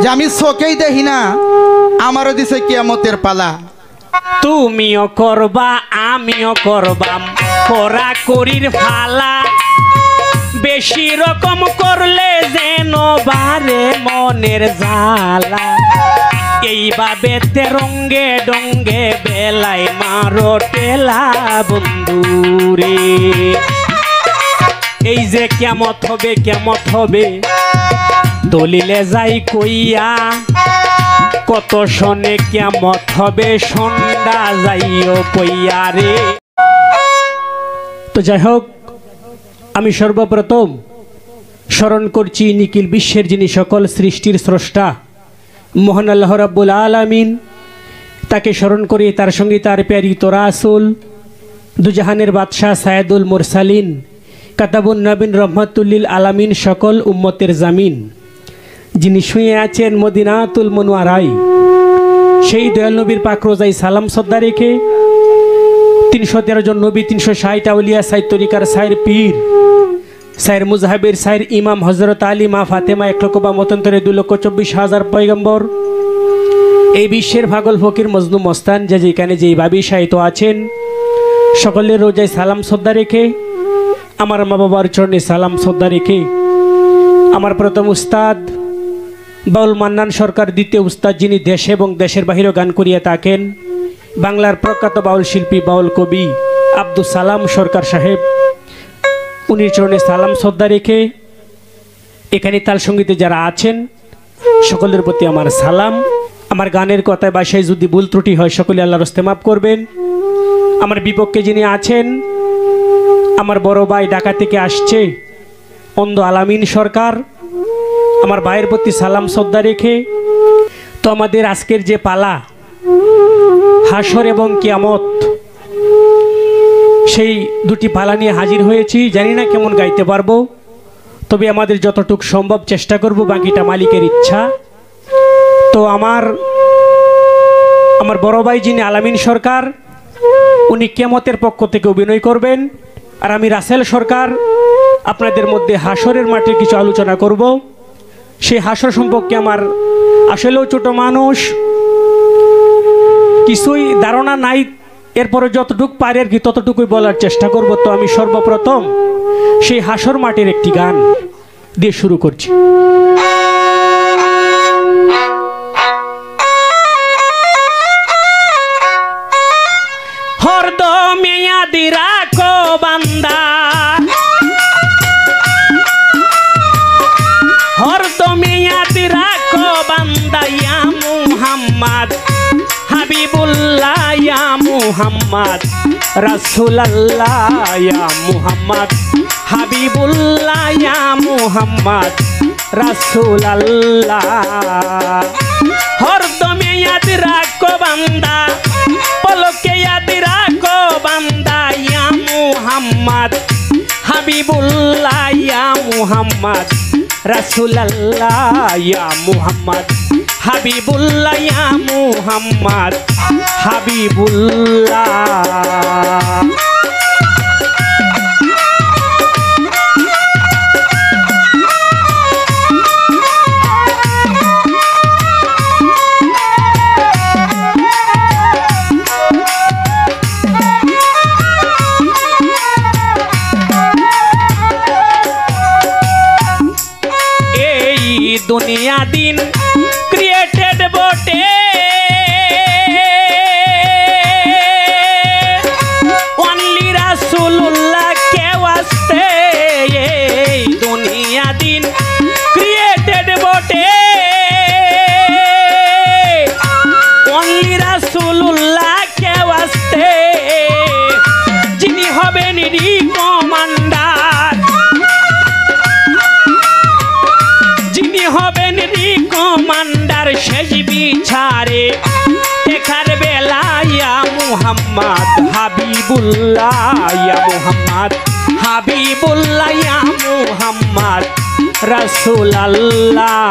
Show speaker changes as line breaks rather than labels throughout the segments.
যে আমি চোখেই দেখি না, আমারও দিছে কিয়ামতের পালা।
তুমিও করবা আমিও করবাম করা করির ফালা, বেশি রকম করলে যেন বারে মনের জ্বালা। এইভাবে রঙ্গে ডঙ্গে বেলায় মারো টেলা বন্ধুরে। এই যে কেমত হবে দলিলে যাই কইয়া, কত শোনে কেমত হবে সন্ধ্যা যাইও কইয়া রে। তো যাই হোক, আমি সর্বপ্রথম স্মরণ করছি নিখিল বিশ্বের যিনি সকল সৃষ্টির স্রষ্টা মহান আল্লাহ রাব্বুল আলামিন, তাকে স্মরণ করি। তার সঙ্গে তার প্যারিত রাসূল দুজাহানের বাদশাহ সায়েদুল মুরসালিন কাতাবুন নবীন রহমাতুল্লিল আলামিন, সকল উম্মতের জামিন, যিনি শুয়ে আছেন মদিনাতুল মুনওয়ারায়, সেই দয়াল নবীর পাক রোজায় সালাম শ্রদ্ধা রেখে 313 জন নবী, 360 আউলিয়া, সাইর তরিকার সাইর পীর, সাইর মুজাহাবের, সাইর ইমাম হজরত আলী, মা ফাতেমা, 1 লক্ষ বা মতন্তরে 2,24,000 পয়গম্বর, এই বিশ্বের পাগল ফকির মজনু মস্তান যে যেখানে যেইভাবে সাহিত্য আছেন, সকলের রোজায় সালাম শ্রদ্ধা রেখে, আমার মা বাবার চরণে সালাম শ্রদ্ধা রেখে, আমার প্রথম উস্তাদ বাউল মান্নান সরকার, দ্বিতীয় উস্তাদ যিনি দেশে এবং দেশের বাহিরেও গান করিয়া থাকেন, বাংলার প্রখ্যাত বাউল শিল্পী বাউল কবি আব্দুল সালাম সরকার সাহেব, উনির চরণে সালাম শ্রদ্ধা রেখে এখানে তাল সঙ্গীতে যারা আছেন সকলের প্রতি আমার সালাম। আমার গানের কথায় বাসায় যদি ভুল ত্রুটি হয় সকলে আল্লাহর হস্তে মাফ করবেন। আমার বিপক্ষে যিনি আছেন আমার বড় ভাই ঢাকা থেকে আসছে অন্ধ আলামিন সরকার, আমার ভাইয়ের প্রতি সালাম শ্রদ্ধা রেখে, তো আমাদের আজকের যে পালা হাসর এবং কিয়ামত, সেই দুটি পালা নিয়ে হাজির হয়েছি। জানি না কেমন গাইতে পারবো, তবে আমাদের যতটুকু সম্ভব চেষ্টা করব, বাকিটা মালিকের ইচ্ছা। তো আমার বড় ভাই যিনি আলামিন সরকার, উনি কিয়ামতের পক্ষ থেকে অভিনয় করবেন, আর আমি রাসেল সরকার আপনাদের মধ্যে হাসরের মাঠে কিছু আলোচনা করব। সেই হাসর সম্পর্কে আমার আসলেও ছোট মানুষ, কিছুই ধারণা নাই, এরপরে যতটুকু পারে আর কি ততটুকুই বলার চেষ্টা করব। তো আমি সর্বপ্রথম সেই হাসর মাঠের একটি গান দিয়ে শুরু করছি। হরদমে ইয়াদি রাখো বান্দা, হরদমে ইয়াদি রাখো বান্দা, ইয়া মুহাম্মদ হাবিবুল্লাহ, ইয়া মুহাম্মদ রাসূলুল্লাহ, ইয়া মুহাম্মদ হাবিবুল্লাহ, ইয়া মুহাম্মদ রাসূলুল্লাহ। হরদমে ইয়াদ রাখো বান্দা, পলকে ইয়াদ রাখো বান্দা, ইয়া মুহাম্মদ হাবিবুল্লাহ, ইয়া মুহাম্মদ রাসূলুল্লাহ, ইয়া মুহাম্মদ হাবিবুল্লাহ, ইয়া মুহাম্মদ হাবিবুল্লাহ। দুনিয়া দিন ক্রিয়েটেড বটে, অনলি রাসূলুল্লাহ কে ওয়াস্তে। এই দুনিয়া দিন ক্রিয়েটেড বটে, অনলি রাসূলুল্লাহ কে ওয়াস্তে। যিনি হবেন রিকমান্ডার, হবেন রিকমান্ডার শেষ বিচারে দেখার বেলা, ইয়া মুহাম্মদ হাবিবুল্লাহ, ইয়া মুহাম্মদ হাবিবুল্লাহ, ইয়া মুহাম্মদ রাসূলুল্লাহ।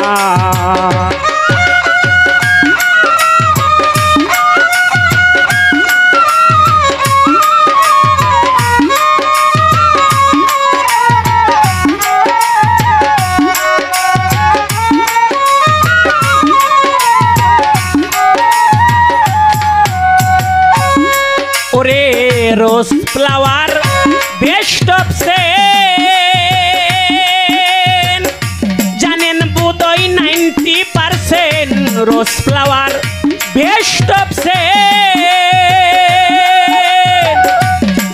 ফ্লাওয়ার বেস্ট অফ সেন জানেন বোধহয় 90% রোজ ফ্লাওয়ার বেস্ট অফ সেন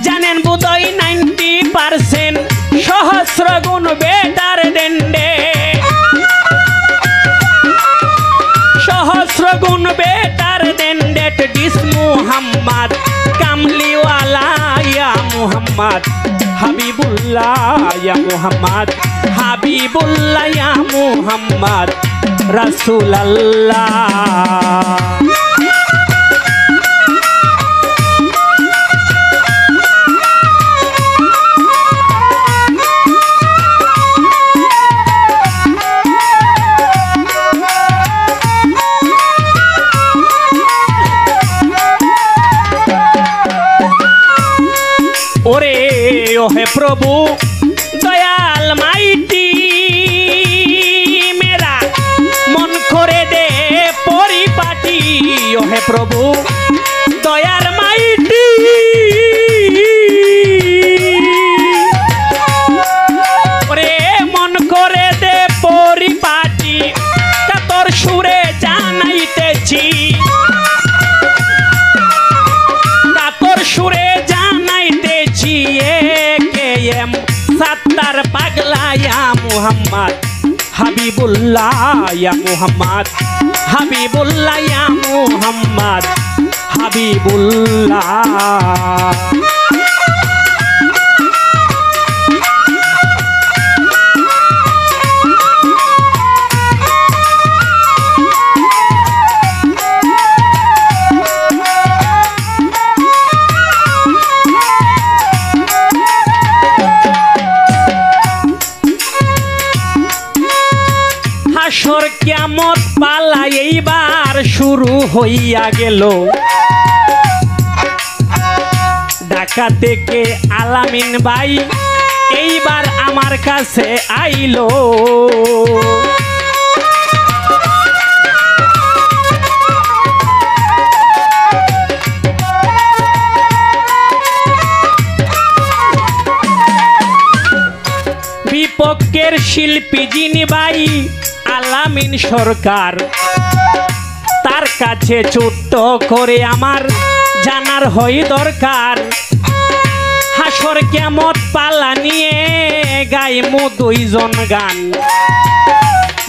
জানেন বোধহয় 90% সহস্র গুণ বেটার দেন্ডে সহস্র গুণ বেটার দেন্ডেট ডিস মুহাম্মদ কামলিওয়ালা ইয়া মুহাম্মদ হাবিবুল্লাহ ইয়া মুহাম্মদ হাবিবুল্লাহ ইয়া মুহাম্মদ রাসূলুল্লাহ। ওরে ওহে প্রভু দয়াল মাইটি মেরা মন করে দে পরিপাটি ওহে প্রভু দয়াল মাইটি ওরে মন করে দে পরিপাটি কাতর সুরে জানাইতেছি কাতর সুরে জানাইতেছি একেএম সাত্তার পাগলা ইয়া মুহাম্মদ হাবিবুল্লাহ ইয়া মুহাম্মদ হাবিবুল্লাহ ইয়া মুহাম্মদ হাবিবুল্লাহ। হাসর কিয়ামত পালা এইবার শুরু হইয়া গেল ঢাকা থেকে আলামিন ভাই এইবার আমার কাছে আইলো বিপক্ষের শিল্পী যিনি ভাই আলামিন সরকার তার কাছে ছোট্ট করে আমার জানার হয় দরকার হাসর কিয়ামত পালা নিয়ে গাইমু দুইজন গান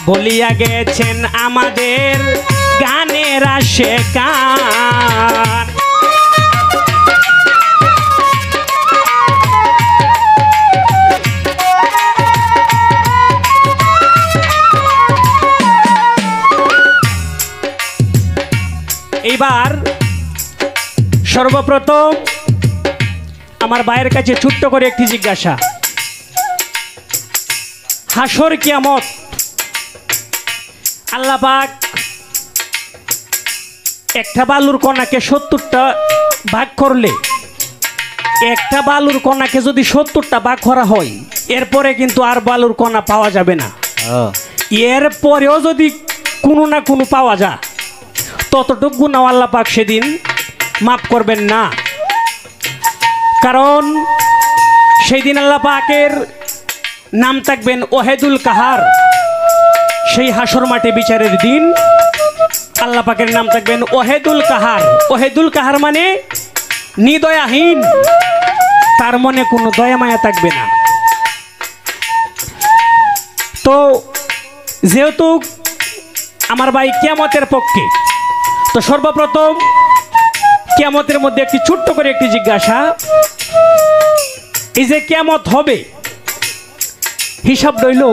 বলিয়া গেছেন আমাদের গানের আশেকার। এইবার সর্বপ্রথম আমার ভাইয়ের কাছে ছোট্ট করে একটি জিজ্ঞাসা হাসর কিয়ামত আল্লাহ পাক একটা বালুর কণাকে 70টা ভাগ করলে একটা বালুর কণাকে যদি 70টা ভাগ করা হয় এরপরে কিন্তু আর বালুর কণা পাওয়া যাবে না এরপরেও যদি কোনো না কোনো পাওয়া যায় ততটুকু গুনাহ আল্লাহ পাক সেদিন মাফ করবেন না কারণ সেই দিন আল্লাহ পাকের নাম থাকবেন ওয়াহিদুল কাহার সেই হাসর মাঠে বিচারের দিন আল্লাহ পাকের নাম থাকবেন ওয়াহিদুল কাহার। ওয়াহিদুল কাহার মানে নিদয়াহীন তার মনে কোনো দয়া মায়া থাকবে না। তো যেহেতু আমার ভাই কিয়ামতের পক্ষে তো সর্বপ্রথম কিয়ামতের মধ্যে একটি ছোট্ট করে একটি জিজ্ঞাসা এই যে কিয়ামত হবে হিসাব রইল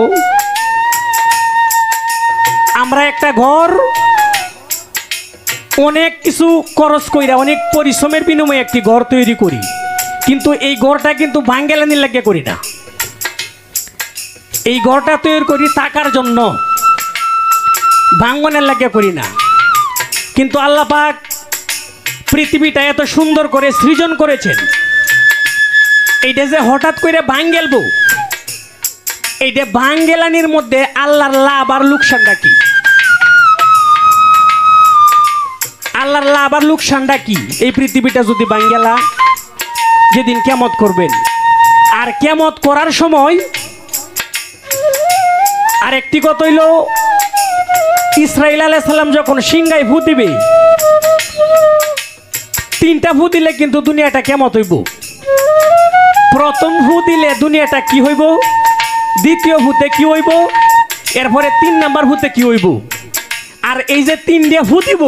আমরা একটা ঘর অনেক কিছু খরচ কইরা অনেক পরিশ্রমের বিনিময়ে একটি ঘর তৈরি করি কিন্তু এই ঘরটা কিন্তু ভাঙ্গেলানির লাগে করি না এই ঘরটা তৈরি করি থাকার জন্য ভাঙ্গনের লাগে করি না কিন্তু আল্লাহ পাক পৃথিবীটা এত সুন্দর করে সৃজন করেছেন এইটা যে হঠাৎ করে ভাঙ্গেলব এইটা ভাঙ্গেলানির মধ্যে আল্লাহর লাভ আর লোকসানটা কি আল্লাহর লাভ আর লোকসানটা কি এই পৃথিবীটা যদি ভাঙ্গেলা যেদিন কিয়ামত করবেন। আর কিয়ামত করার সময় আরেকটি কথা হইল, ইসরাইল আলাইহিস সালাম যখন সিংহায় ফু দিবে, 3টা ফু দিলে কিন্তু দুনিয়াটা কিয়ামত হইব। প্রথম ফু দিলে দুনিয়াটা কি হইব, দ্বিতীয় ফুতে কি হইব, এরপরে 3 নাম্বার ফুতে কি হইব। আর এই যে 3 দিয়া ফু দিব,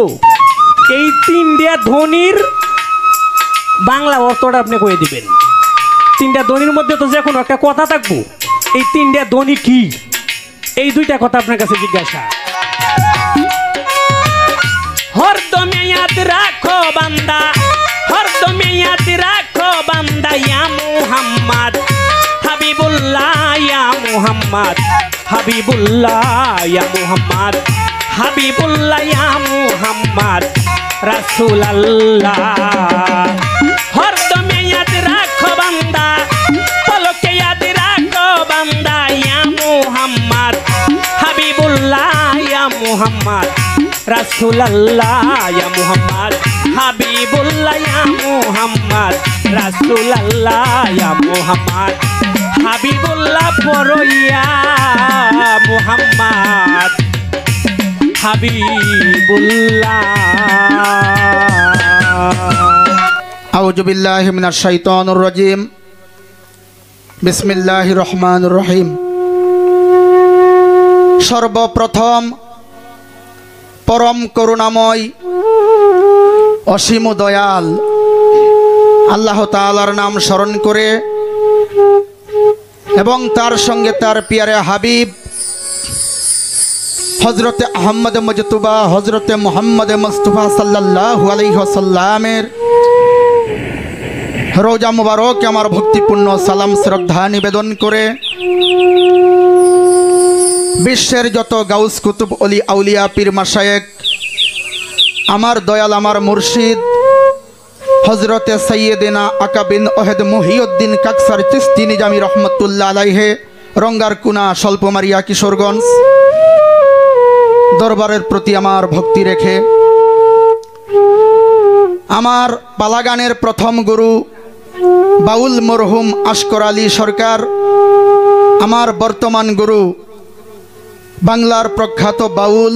এই 3 দিয়া ধ্বনির বাংলা অর্থটা আপনি কয়ে দিবেন। 3টা ধ্বনির মধ্যে তো যে কোনো একটা কথা থাকবো, এই 3টা ধ্বনি কি, এই 2টা কথা আপনার কাছে জিজ্ঞাসা। হরদমে ইয়াদ রাখো বান্দা, হরদমে ইয়াদ রাখো বান্দা, ইয়া মুহাম্মদ হাবিবুল্লাহ, ইয়া মুহাম্মদ হাবিবুল্লাহ, ইয়া মুহাম্মদ হাবিবুল্লাহ, ইয়া মুহাম্মদ রাসূলুল্লাহ। হরদমে ইয়াদ রাখো বান্দা, পলকে ইয়াদ রাখো বান্দা, ইয়া মুহাম্মদ হাবিবুল্লাহ, ইয়া মুহাম্মদ রাসূলুল্লাহ, ইয়া মুহাম্মদ হাবিবুল্লাহ, ইয়া মুহাম্মদ রাসূলুল্লাহ, ইয়া মুহাম্মদ হাবিবুল্লাহ, পড়ইয়া মুহাম্মদ হাবিবুল্লাহ।
আউযু বিল্লাহি মিনাশ শাইতানির রাজিম। বিসমিল্লাহির রহমানির রহিম। সর্বপ্রথম পরম করুণাময় অসীম দয়াল আল্লাহ তাআলার নাম স্মরণ করে এবং তার সঙ্গে তার পিয়ারে হাবিব হযরতে আহমদ মুজতবা হযরতে মুহাম্মদ মুস্তাফা সাল্লাল্লাহু আলাইহি ওয়াসাল্লামের রোজা মুবারক আমার ভক্তিপূর্ণ সালাম শ্রদ্ধা নিবেদন করে বিশ্বের যত গাউস কুতুব অলি আউলিয়া পীর মাশায়েখ, আমার দয়াল আমার মুর্শিদ হযরতে সৈয়দিনা আকা বিন ওহেদ মুহিউদ্দিন কাকসার চিশতি নিজামী রহমতুল্লাহ আলাইহে, রঙ্গার কুনা স্বল্পমারিয়া কিশোরগঞ্জ দরবারের প্রতি আমার ভক্তি রেখে আমার পালাগানের প্রথম গুরু বাউল মরহুম আশকর আলী সরকার, আমার বর্তমান গুরু বাংলার প্রখ্যাত বাউল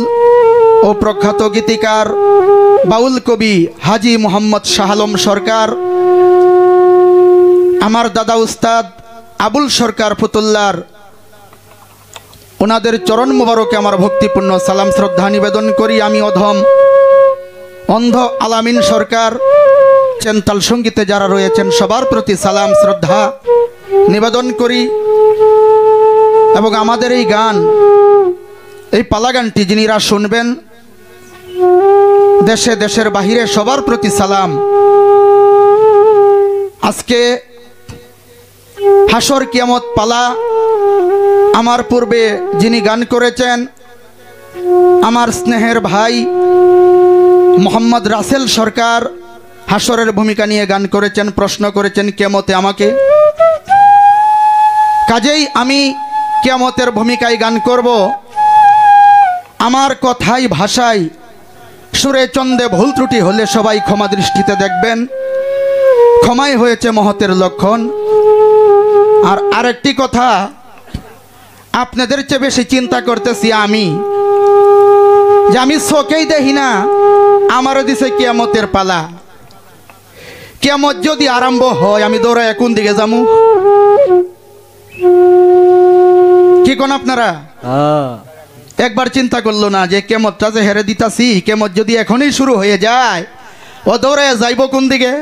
ও প্রখ্যাত গীতিকার বাউল কবি হাজী মোহাম্মদ শাহ আলম সরকার, আমার দাদা উস্তাদ আবুল সরকার ফুতুল্লার, ওনাদের চরণ মুবারকে আমার ভক্তিপূর্ণ সালাম শ্রদ্ধা নিবেদন করি। আমি অধম অন্ধ আলামিন সরকার, চেনতাল সঙ্গীতে যারা রয়েছেন সবার প্রতি সালাম শ্রদ্ধা নিবেদন করি। এবং আমাদের এই গান, এই পালা গানটি যিনিরা শুনবেন, দেশে দেশের বাহিরে সবার প্রতি সালাম। আজকে হাসর কিয়ামত পালা আমার পূর্বে যিনি গান করেছেন, আমার স্নেহের ভাই মোহাম্মদ রাসেল সরকার হাসরের ভূমিকা নিয়ে গান করেছেন, প্রশ্ন করেছেন কিয়ামতে আমাকে। কাজেই আমি কিয়ামতের ভূমিকায় গান করব। আমার কথাই ভাষায় সুরে চন্দে ভুল ত্রুটি হলে সবাই ক্ষমা দৃষ্টিতে দেখবেন, ক্ষমাই হয়েছে মহতের লক্ষণ। আর আরেকটি কথা, আপনাদের চেয়ে বেশি চিন্তা করতেছি আমি, যে আমি চোখেই দেখি না, আমারও দিছে কিয়ামতের পালা। কিয়ামত যদি আরম্ভ হয়, আমি দৌড়ায় কোন দিকে যামু? কি কোন আপনারা একবার চিন্তা করলো না যে কিয়ামতটা যে হেরে দিতাছি, কিয়ামত যদি এখনই শুরু হয়ে যায়, ও দৌড়ায় যাইব কোন দিকে?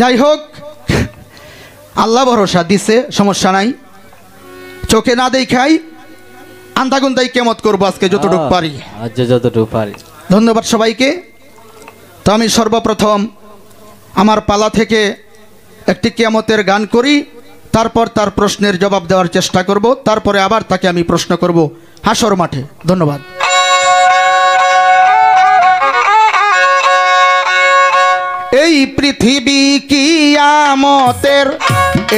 যাই হোক, আল্লাহ ভরসা দিছে, সমস্যা নাই। চোখে না দেখাই আন্তাগুন্তাই কিয়ামত করবো আজকে যতটুকু পারি।
যতটুকু পারি।
ধন্যবাদ সবাইকে। তো আমি সর্বপ্রথম আমার পালা থেকে একটি কিয়ামতের গান করি, তারপর তার প্রশ্নের জবাব দেওয়ার চেষ্টা করব, তারপরে আবার তাকে আমি প্রশ্ন করব হাসর মাঠে। ধন্যবাদ। এই পৃথিবী কিয়ামতের,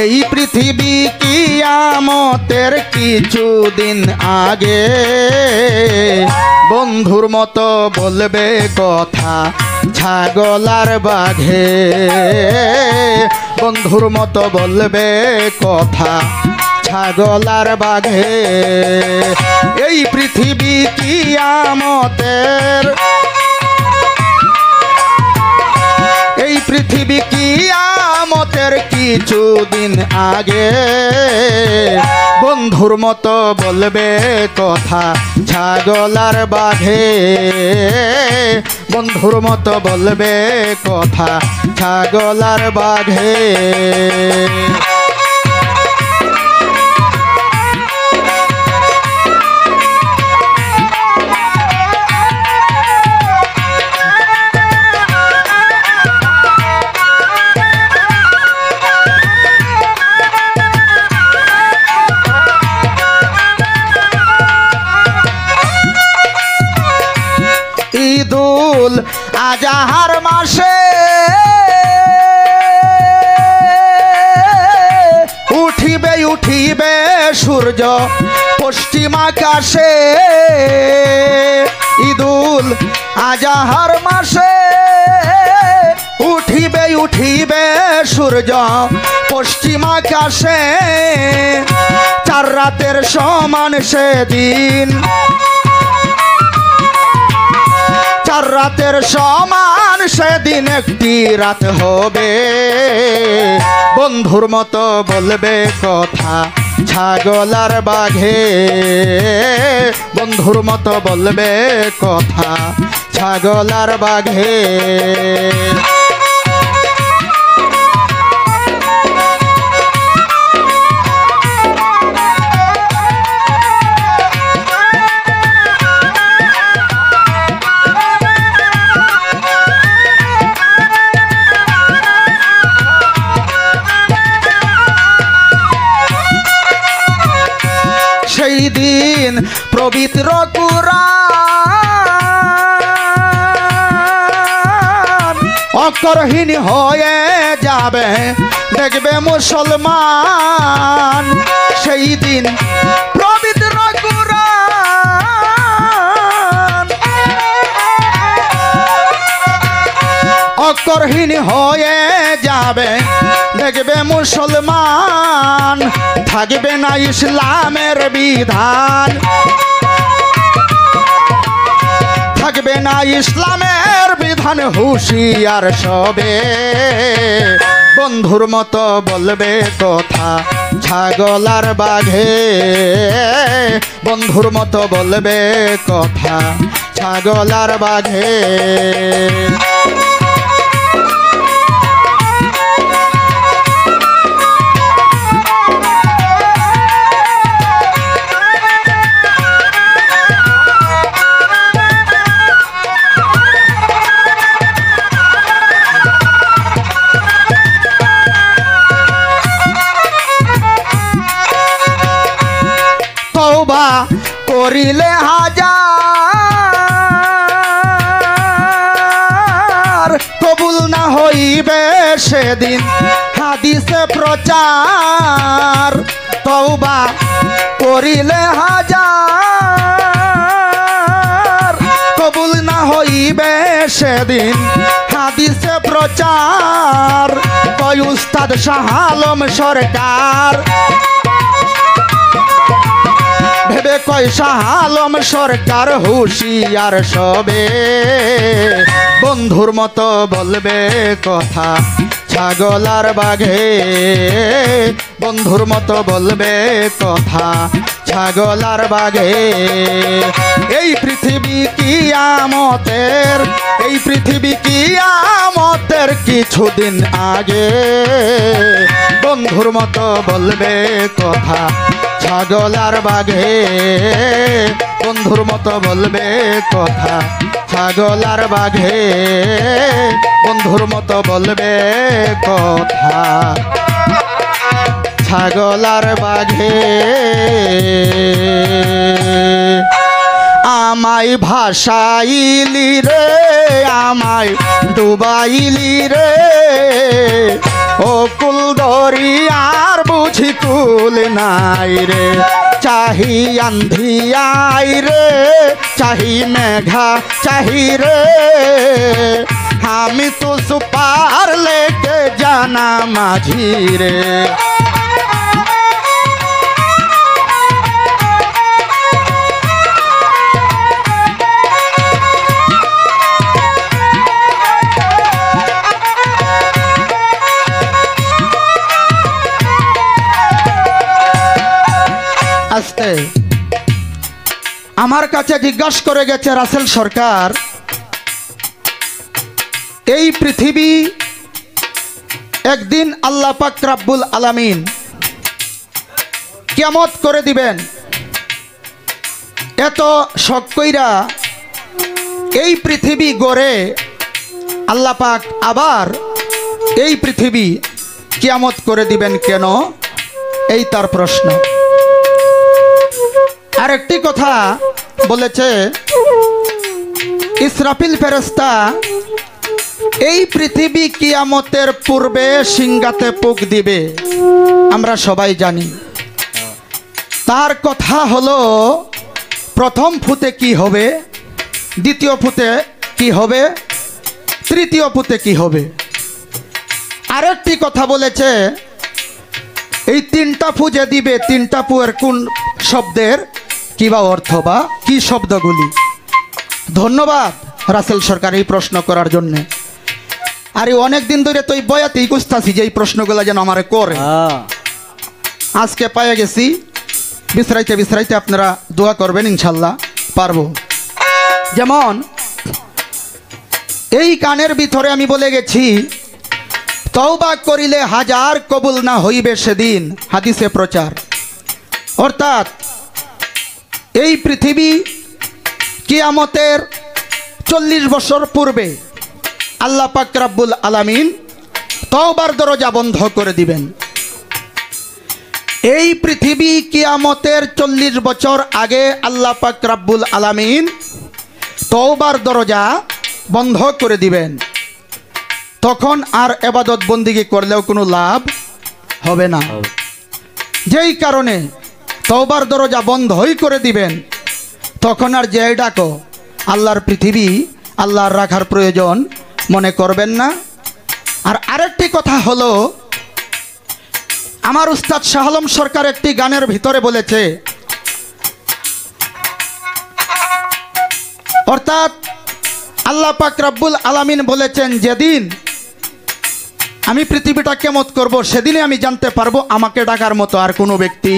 এই পৃথিবী কিয়ামতের কিছুদিন আগে বন্ধু বন্ধুর মতো বলবে কথা ছাগল আর বাঘে, বন্ধুর মতো বলবে কথা ছাগল আর বাঘে। এই পৃথিবী কিয়ামতের, এই পৃথিবী কিয়ামতের কিছুদিন আগে, বন্ধুর মতো বলবে কথা ছাগল আর বাঘে, বন্ধুর মতো বলবে কথা ছাগল আর বাঘে। ঈদুল আজহার মাসে উঠিবে উঠিবে সূর্য পশ্চিম আকাশে, ঈদুল আজহার মাসে উঠিবে উঠিবে সূর্য পশ্চিম আকাশে, চার রাতের সমান সেদিন, চার রাতের সমান সেদিন একটি রাত হবে, বন্ধুর মতো বলবে কথা ছাগল আর বাঘে, বন্ধুর মতো বলবে কথা ছাগল আর বাঘে। সেই দিন পবিত্র কুরআন অক্ষরহীন হয়ে যাবে দেখবে মুসলমান, সেই দিন পবিত্র কুরআন অক্ষরহীন হয়ে যাবে দেখবে মুসলমান, থাকবে না ইসলামের বিধান, থাকবে না ইসলামের বিধান, হুঁশিয়ার সবে বন্ধুর মতো বলবে কথা ছাগল আর বাঘে, বন্ধুর মতো বলবে কথা ছাগল আর বাঘে। তওবা করিলে হাজার কবুল না হইবে সেদিন হাদিসে প্রচার, তওবা করিলে হাজার কবুল না হইবে সেদিন হাদিসে প্রচার, কয় উস্তাদ শাহ আলম সরকার, ভেবে কয় শাহ আলম সরকার হুঁশিয়ার সবে বন্ধুর মতো বলবে কথা ছাগল আর বাঘে, বন্ধুর মতো বলবে কথা ছাগল আর বাঘে। এই পৃথিবী কিয়ামতের, এই পৃথিবী কিয়ামতের কিছুদিন আগে, বন্ধুর মতো বলবে কথা ছাগল আর বাঘে, বন্ধুর মতো বলবে কথা ছাগল আর বাঘে, বন্ধুর মতো বলবে কথা ছাগল আর বাঘে। আমায় ভাসাইলি রে, আমায় ডুবাইলি রে, ও কুল দরিয়ার বুঝি কুল নাই রে, চাহি আন্ধিয়াই রে, চাহি মেঘা চাহি রে, আমি তো সুপার লেকে জানা মাঝি রে। আজকে আমার কাছে জিজ্ঞাসা করে গেছে রাসেল সরকার, এই পৃথিবী একদিন আল্লাহ পাক রব্বুল আলামিন কিয়ামত করে দিবেন, এত শখ কইরা এই পৃথিবী গড়ে আল্লাহ পাক আবার এই পৃথিবী কিয়ামত করে দিবেন কেন? এই তার প্রশ্ন। আরেকটি কথা বলেছে, ইসরাফিল ফেরেশতা এই পৃথিবী কিয়ামতের পূর্বে সিংহাতে ফুঁক দিবে, আমরা সবাই জানি। তার কথা হলো প্রথম ফুতে কি হবে, দ্বিতীয় ফুতে কি হবে, তৃতীয় ফুতে কি হবে। আরেকটি কথা বলেছে, এই তিনটা ফু যে দিবে, তিনটা ফুয়ের কোন শব্দের কি বা অর্থ বা কি শব্দগুলি। ধন্যবাদ রাসেল সরকার এই প্রশ্ন করার জন্যে। আরে অনেক দিন ধরে তো এই বয়াতেই কুস্তাছি যে এই প্রশ্নগুলো যেন আমারে করে, আজকে পায়ে গেছি। বিশ্রাইতে বিশ্রাইতে আপনারা দোয়া করবেন, ইনশাল্লাহ পারবো। যেমন এই কানের ভিতরে আমি বলে গেছি, তওবা করিলে হাজার কবুল না হইবে সেদিন, হাদিসে প্রচার। অর্থাৎ এই পৃথিবী কিয়ামতের 40 বছর পূর্বে আল্লাহ পাক রব্বুল আলামিন তওবার দরজা বন্ধ করে দিবেন। এই পৃথিবী কিয়ামতের 40 বছর আগে আল্লাহ পাক রব্বুল আলামিন তওবার দরজা বন্ধ করে দিবেন। তখন আর ইবাদত বন্দিগি করলেও কোনো লাভ হবে না। যেই কারণে তওবার দরজা বন্ধই করে দিবেন, তখন আর যে ডাকো আল্লাহর পৃথিবী আল্লাহর রাখার প্রয়োজন মনে করবেন না। আর আরেকটি কথা হলো, আমার উস্তাদ শাহ আলম সরকার একটি গানের ভিতরে বলেছে, অর্থাৎ আল্লাহ পাক রব্বুল আলামিন বলেছেন, যেদিন আমি পৃথিবীটা কিয়ামত করব, সেদিনে আমি জানতে পারবো আমাকে ডাকার মতো আর কোনো ব্যক্তি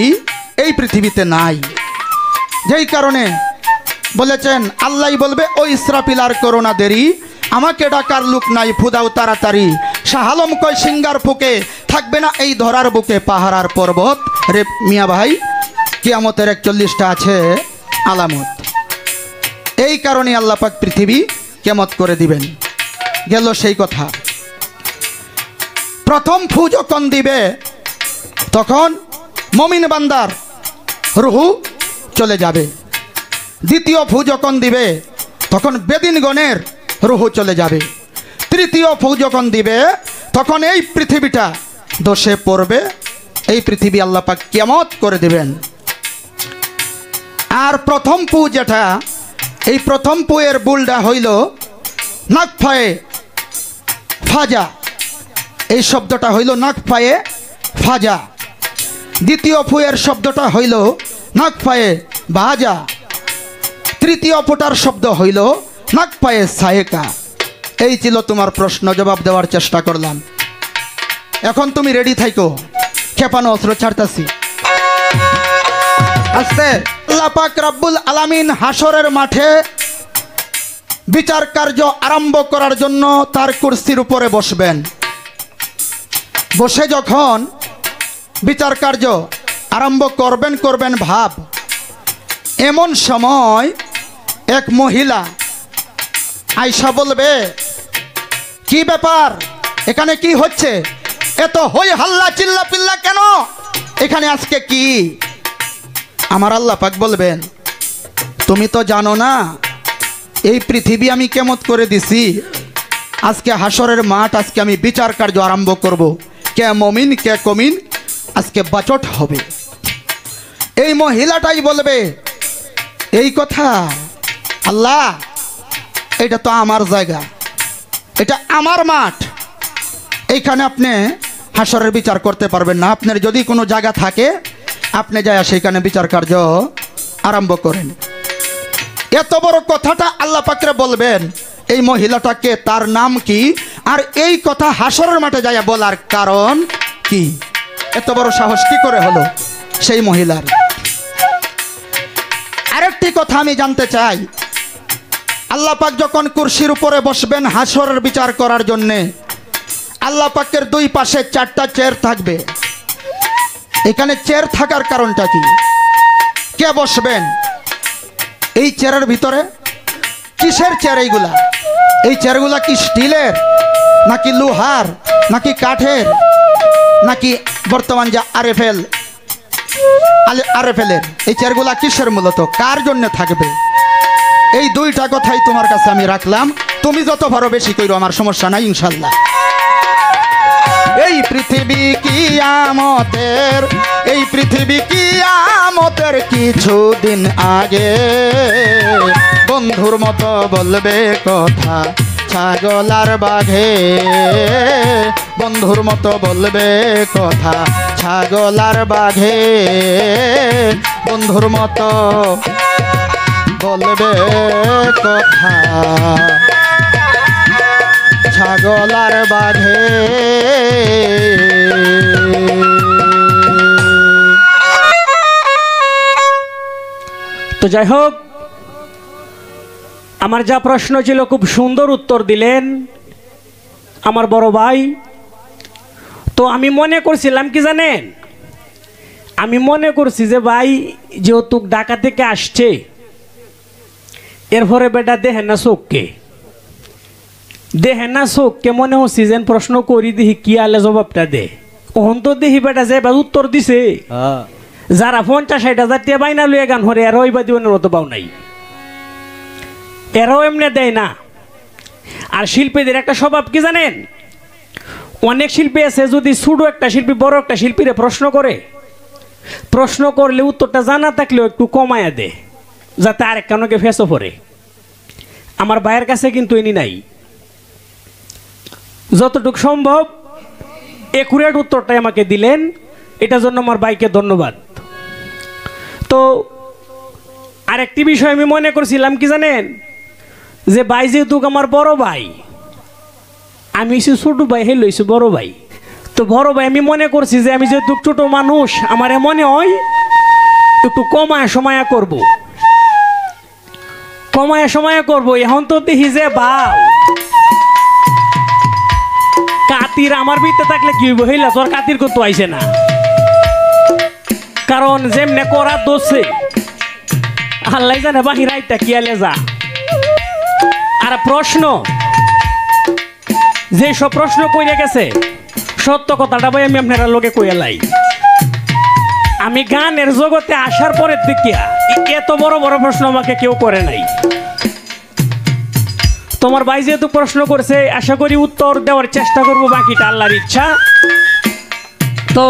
এই পৃথিবীতে নাই। যেই কারণে বলেছেন, আল্লাহই বলবে, ও ইসরাফিল আর করো না দেরি, আমাকে ডাকার লোক নাই, ফুদাও তাড়াতাড়ি। শাহ আলম কয়, সিঙ্গার ফুকে থাকবে না এই ধরার বুকে পাহাড় পর্বত। রে মিয়া ভাই, কিয়ামতের 41টা আছে আলামত। এই কারণে আল্লাহ পাক পৃথিবী কিয়ামত করে দিবেন। গেল সেই কথা। প্রথম ফু যখন দিবে, তখন মুমিন বান্দার রুহু চলে যাবে। দ্বিতীয় ফু যখন দিবে, তখন বেদিনগণের রুহু চলে যাবে। তৃতীয় ফু যখন দিবে, তখন এই পৃথিবীটা দোষে পড়বে, এই পৃথিবী আল্লাহ পাক কিয়ামত করে দিবেন। আর প্রথম ফু যেটা, এই প্রথম ফুয়ের বুলডা হইল নাকফায়ে ফাজা, এই শব্দটা হইল নাকফায়ে ফাজা। দ্বিতীয় ফুয়ের শব্দটা হইল নাকফায়ে বাজা। তৃতীয় ফুটার শব্দ হইল নাকফায়ে সায়েকা। এই ছিল তোমার প্রশ্ন, জবাব দেওয়ার চেষ্টা করলাম। এখন তুমি রেডি থাইকো, খেপানো অস্ত্র ছাড়তাছি। আস্তে আল্লাহ পাক রব্বুল আলামিন হাসরের মাঠে বিচার কার্য আরম্ভ করার জন্য তার কুরসির উপরে বসবেন। বসে যখন বিচার কার্য আরম্ভ করবেন ভাব, এমন সময় এক মহিলা আয়সা বলবে, কি ব্যাপার, এখানে কি হচ্ছে, এত হই হাল্লা চিল্লা পিল্লা কেন, এখানে আজকে কি? আমার আল্লাহ পাক বলবেন, তুমি তো জানো না এই পৃথিবী আমি কিয়ামত করে দিছি, আজকে হাসরের মাঠ, আজকে আমি বিচার কার্য আরম্ভ করব। কে মমিন কে কমিন আজকে বাচট হবে। এই মহিলাটাই বলবে এই কথা, আল্লাহ এটা তো আমার জায়গা, এটা আমার মাঠ, এইখানে আপনি হাসরের বিচার করতে পারবেন না। আপনার যদি কোনো জায়গা থাকে আপনি যায় সেইখানে বিচার কার্য আরম্ভ করেন। এত বড় কথাটা আল্লাহ পাকরে বলবেন এই মহিলাটাকে, তার নাম কি, আর এই কথা হাসরের মাঠে যায় বলার কারণ কি? এত বড় সাহস কি করে হলো সেই মহিলার? আরেকটি কথা আমি জানতে চাই, আল্লাহ পাক যখন কুরসির উপরে বসবেন হাসরের বিচার করার জন্যে, আল্লাহ পাকের দুই পাশে 4টা চেয়ার থাকবে। এখানে চেয়ার থাকার কারণটা কি? কে বসবেন এই চেয়ারের ভিতরে? কিসের চেয়ার এইগুলা? এই চেয়ারগুলা কি স্টিলের, নাকি লোহার, নাকি কাঠের, নাকি বর্তমান যে আরএফএলের? এই চেয়ারগুলা কিসের, মূলত কার জন্য থাকবে? এই দুইটা কথাই তোমার কাছে আমি রাখলাম, তুমি যত পারো বেশি কইরো, আমার সমস্যা নাই ইনশাল্লাহ। এই পৃথিবী কিয়ামতের, এই পৃথিবী কিয়ামতের কিছুদিন আগে বন্ধুর মতো বলবে কথা ছাগল আর বাঘে, বন্ধুর মতো বলবে কথা ছাগল আর বাঘে, বন্ধুর মতো বলবে কথা ছাগল আর বাঘে।
তো যাই হোক, আমার যা প্রশ্ন ছিল খুব সুন্দর উত্তর দিলেন আমার বড় ভাই। তো আমি মনে করছিলাম কি জানেন, আমি মনে করছি যে ভাই যেহেতু ঢাকা থেকে আসছে, এরপরে বেটা দেখেন না চোখকে, দেখেন না চোখকে, মনে হচ্ছে যেন প্রশ্ন করি দেখি কি আলে জবাবটা দে। ওহন তো দেখি বেটা যে উত্তর দিছে, যারা 50-60 টাকা বাইনা লুয়ে গান হরে এরাও এবার দিবেন মতো পাও নাই, এরাও এমনি দেয় না। আর শিল্পীদের একটা স্বভাব কি জানেন, অনেক শিল্পী আছে যদি ছোট একটা শিল্পী বড় একটা শিল্পীরে প্রশ্ন করে, প্রশ্ন করলে উত্তরটা জানা থাকলেও একটু কমায়া দে যাতে আরেক কানকে ফেসও পড়ে। আমার ভাইয়ের কাছে কিন্তু ইনি নাই, যতটুকু সম্ভব একুরেট উত্তরটাই আমাকে দিলেন, এটার জন্য আমার ভাইকে ধন্যবাদ। তো আরেকটি বিষয় আমি মনে করছিলাম কি জানেন, যে ভাই যেহেতু আমার বড় ভাই, আমি হইছি ছোট ভাই, হে লইছি বড় ভাই। তো বড় ভাই আমি মনে করছি যে আমি যেহেতু ছোট মানুষ, আমার মনে হয় একটু কমায় সময়া করব, কমায় সময়া করব। এখন তো দেখি যে বাউ কাতির আমার ভিতরে থাকলে কি হইব, হইলা তোর কাতির করতে আইছে না, কারণ যেমনে করার দোষে আল্লাহ জানে বাহির আইতা কি আলে যা। আর প্রশ্ন যে সব প্রশ্ন কইরে গেছে, সত্য কথাটা ভাই আমি আপনারা লোকে কইয়ালাই, আমি গানের জগতে আসার পরের দিকিয়া এত বড় বড় প্রশ্ন আমাকে কেউ করে নাই। তোমার ভাই যেহেতু প্রশ্ন করছে, আশা করি উত্তর দেওয়ার চেষ্টা করব, বাকিটা আল্লাহর ইচ্ছা। তো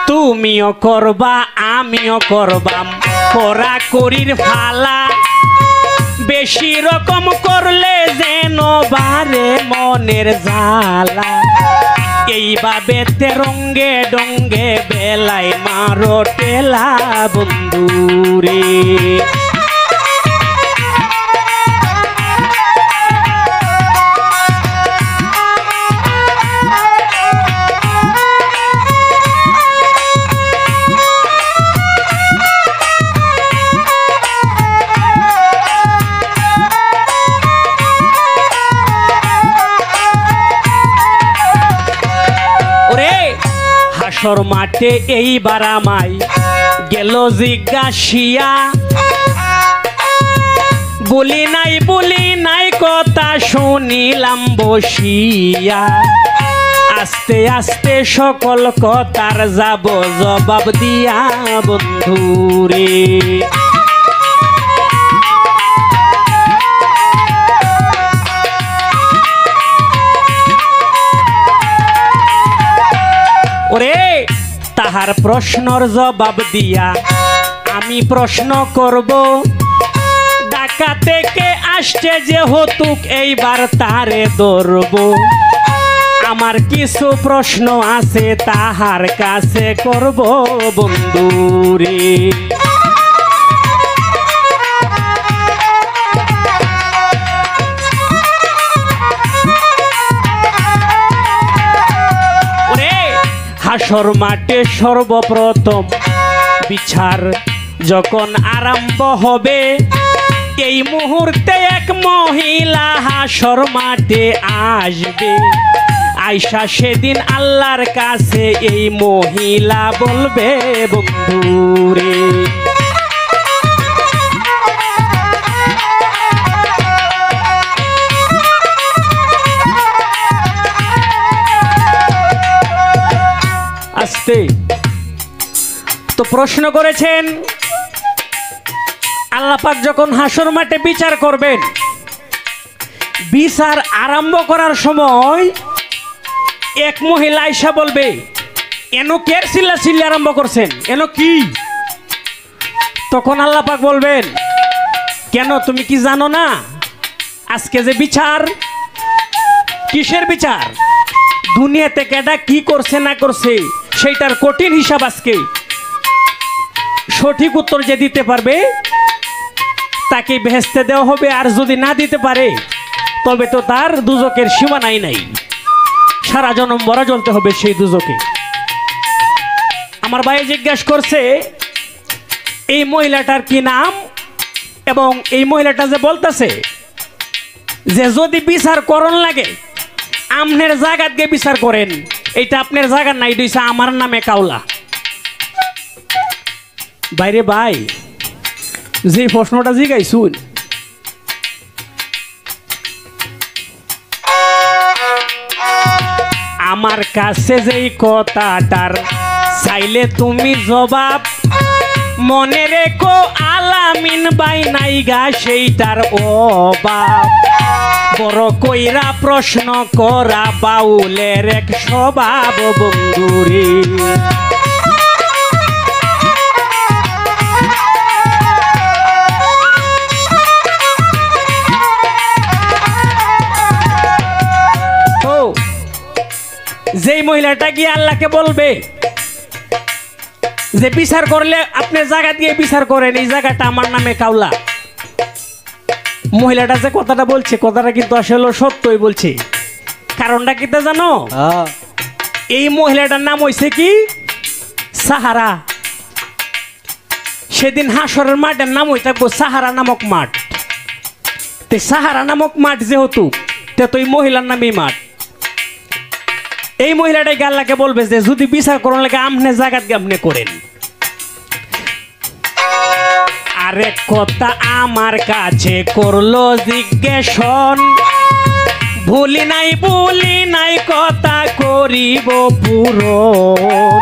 তুমিও করবা আমিও করবাম করা করির ফালা, বেশি রকম করলে যেন বারে মনের জ্বালা, এইভাবে রঙ্গে ডঙ্গে বেলায় মারো টেলা বন্ধুরে। হাসর মাঠে এইবার আমায় গেল জিজ্ঞাসিয়া, বলি নাই কথা শুনিলাম বসিয়া, আস্তে আস্তে সকল কথার যাব জবাব দিয়া বন্ধুরে। তাহার প্রশ্নর জবাব দিয়া আমি প্রশ্ন করব, ঢাকা থেকে আসছে যে হতুক এইবার তারে ধরব। আমার কিছু প্রশ্ন আছে তাহার কাছে করব বন্ধুরে। হাসর মাঠে সর্বপ্রথম বিচার যখন আরম্ভ হবে, এই মুহূর্তে এক মহিলা হাসর মাঠে আসবে। আয়সা সেদিন আল্লাহর কাছে এই মহিলা বলবে বন্ধুরে। আসতে তো প্রশ্ন করেছেন, আল্লাহ পাক যখন হাসর মাঠে বিচার করবেন, বিচার আরম্ভ করার সময় এক মহিলা আয়সা বলবে, এন কের চিল্লাচিল্লি আরম্ভ করছেন, এন কি? তখন আল্লাহ পাক বলবেন, কেন তুমি কি জানো না আজকে যে বিচার? কিসের বিচার? দুনিয়াতে কেডা কি করছে না করছে সেইটার কঠিন হিসাব আজকে। সঠিক উত্তর যে দিতে পারবে তাকে বেহেশতে দেওয়া হবে, আর যদি না দিতে পারে তবে তো তার দুজকের সীমানাই নাই, সারা জনম মরা জ্বলতে হবে সেই দুজকে। আমার ভাই জিজ্ঞাসা করছে এই মহিলাটার কি নাম, এবং এই মহিলাটা যে বলতেছে যে যদি বিচার করণ লাগে আমনের জায়গা দিয়ে বিচার করেন, এইটা আপনার জায়গা নাই, দিয়েছে আমার নামে কাউলা। বাইরে ভাই যে প্রশ্নটা জিগাইছুন, আমার কাছে যেই কথাটার চাইলে তুমি জবাব, মনে রেখো আলামিন বাই নাইগা সেইটার অভাব। বড় কইরা প্রশ্ন করা বাউলের এক স্বভাব বন্ধুরে। তো যেই মহিলাটা গিয়ে আল্লাহকে বলবে যে বিচার করলে আপনি জায়গা দিয়ে বিচার করেন, এই জায়গাটা আমার নামে কাউলা, মহিলাটা যে কথাটা বলছে কথাটা কিন্তু আসলে সত্যই বলছে। কারণটা কি তা জানো? এই মহিলাটার নাম হয়েছে কি সাহারা। সেদিন হাসরের মাঠের নাম হয়ে থাকবো সাহারা নামক মাঠ। তে সাহারা নামক মাঠ যেহেতু, তে তো এই মহিলার নামই মাঠ। এই মহিলাটাই আল্লাহকে বলবে যে যদি বিচার করার লাগে আমনে জায়গা দিয়ে আপনি করেন। আরেক কথা আমার কাছে করলো জিজ্ঞেসন, ভুলি নাই কথা করিব পূরণ।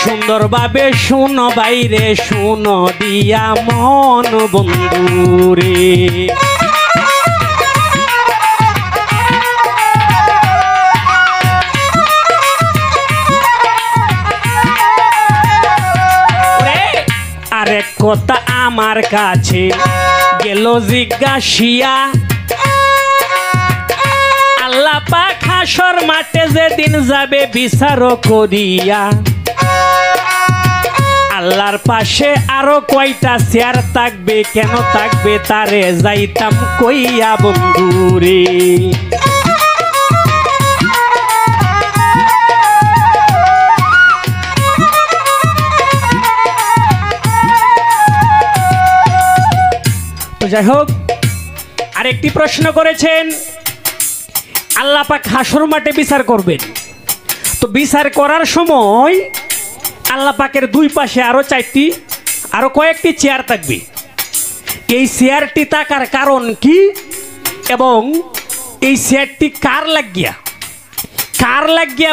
সুন্দরভাবে শুনো বাইরে শুনো দিয়া মন বন্ধুরে। আরেক কথা আমার কাছে গেল জিজ্ঞাসিয়া, আল্লাহ পাক হাসর মাঠে যেদিন যাবে বিচার করিয়া, আল্লাহর পাশে আরো কয়টা চেয়ার থাকবে, কেন থাকবে তারে যাইতাম কইয়া বন্ধুরে। যাই হোক, আরেকটি প্রশ্ন করেছেন, আল্লাহ পাক হাসর মাঠে বিচার করবেন, তো বিচার করার সময় আল্লাহ পাকের দুই পাশে আরো কয়েকটি চেয়ার থাকবে। এই চেয়ারটি থাকার কারণ কি, এবং এই চেয়ারটি কার লাগিয়া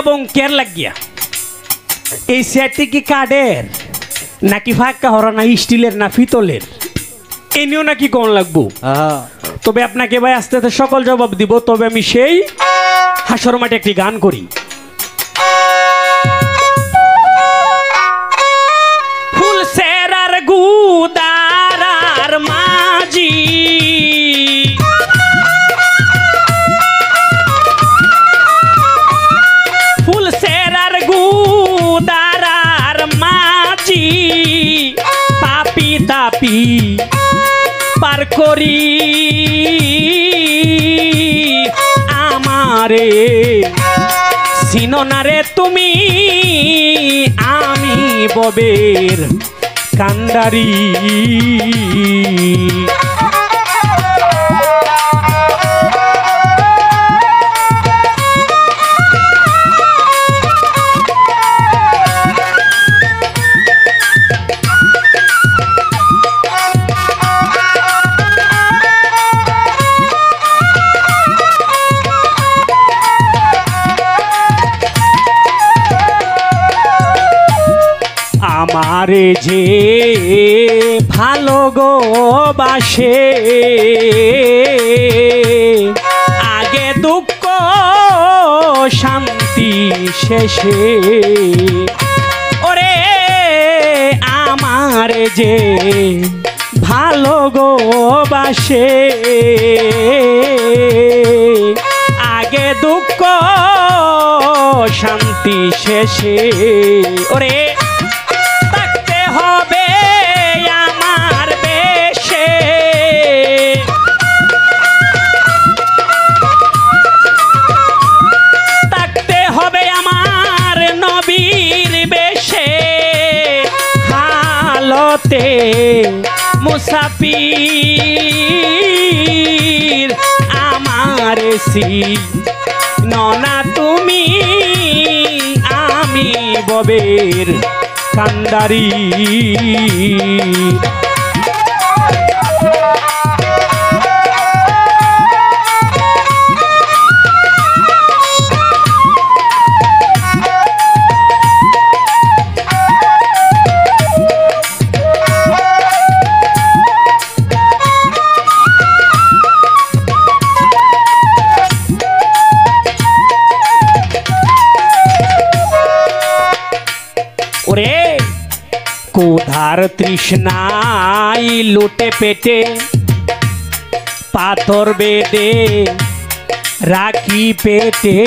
এবং কের লাগিয়া? এই চেয়ারটি কি কাঠের নাকি ফাঁকা হরা, না স্টিলের না পিতলের, এই নিয়েও নাকি কোন লাগবো? তবে আপনাকে ভাই আস্তে আস্তে সকল জবাব দিব। তবে আমি সেই হাসর মাঠে একটি গান করি। তাপি পার করি আমারে চিনো না রে তুমি আমি ববের কান্ডারি আমারে যে ভালো গো বাসে আগে দুঃখ শান্তি শেষে ওরে আমারে যে ভালো গো বাসে আগে দুঃখ শান্তি শেষে ওরে হবে আমার বেশে থাকতে হবে আমার নবীর বেশে হালতে মুসাফির আমার ননা তুমি আমি ববের কান্ডারি ওরে কোধার তৃষ্ণাই লুটে পেটে পাথর বেঁধে রাখি পেটে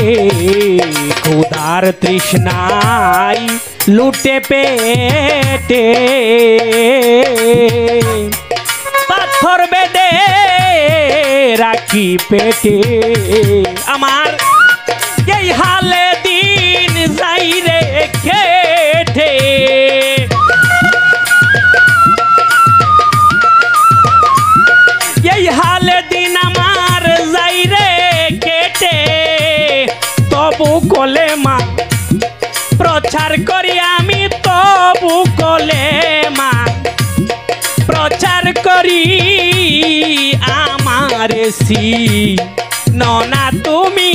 কোধার তৃষ্ণাই লুটে পেটে পাথর বেঁধে রাখি পেটে আমার এই হালে দিন যাই রে কেটে এই হালে দিন আমার যাই রে কেটে তবু কলে মা প্রচার করি আমি তবু কলে মা প্রচার করি আমার ননা তুমি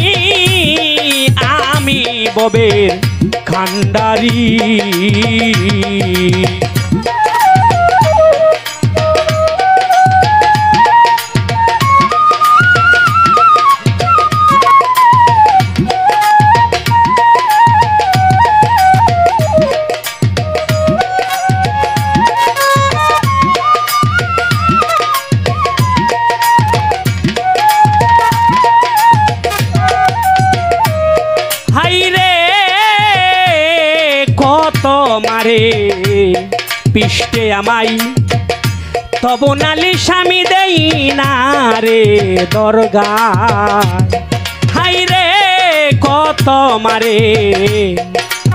আমি ববের কান্ডারি তোমারে পিষ্টে আমাই তব নালিশ আমি দেই না রে দরগা হাই রে কত মারে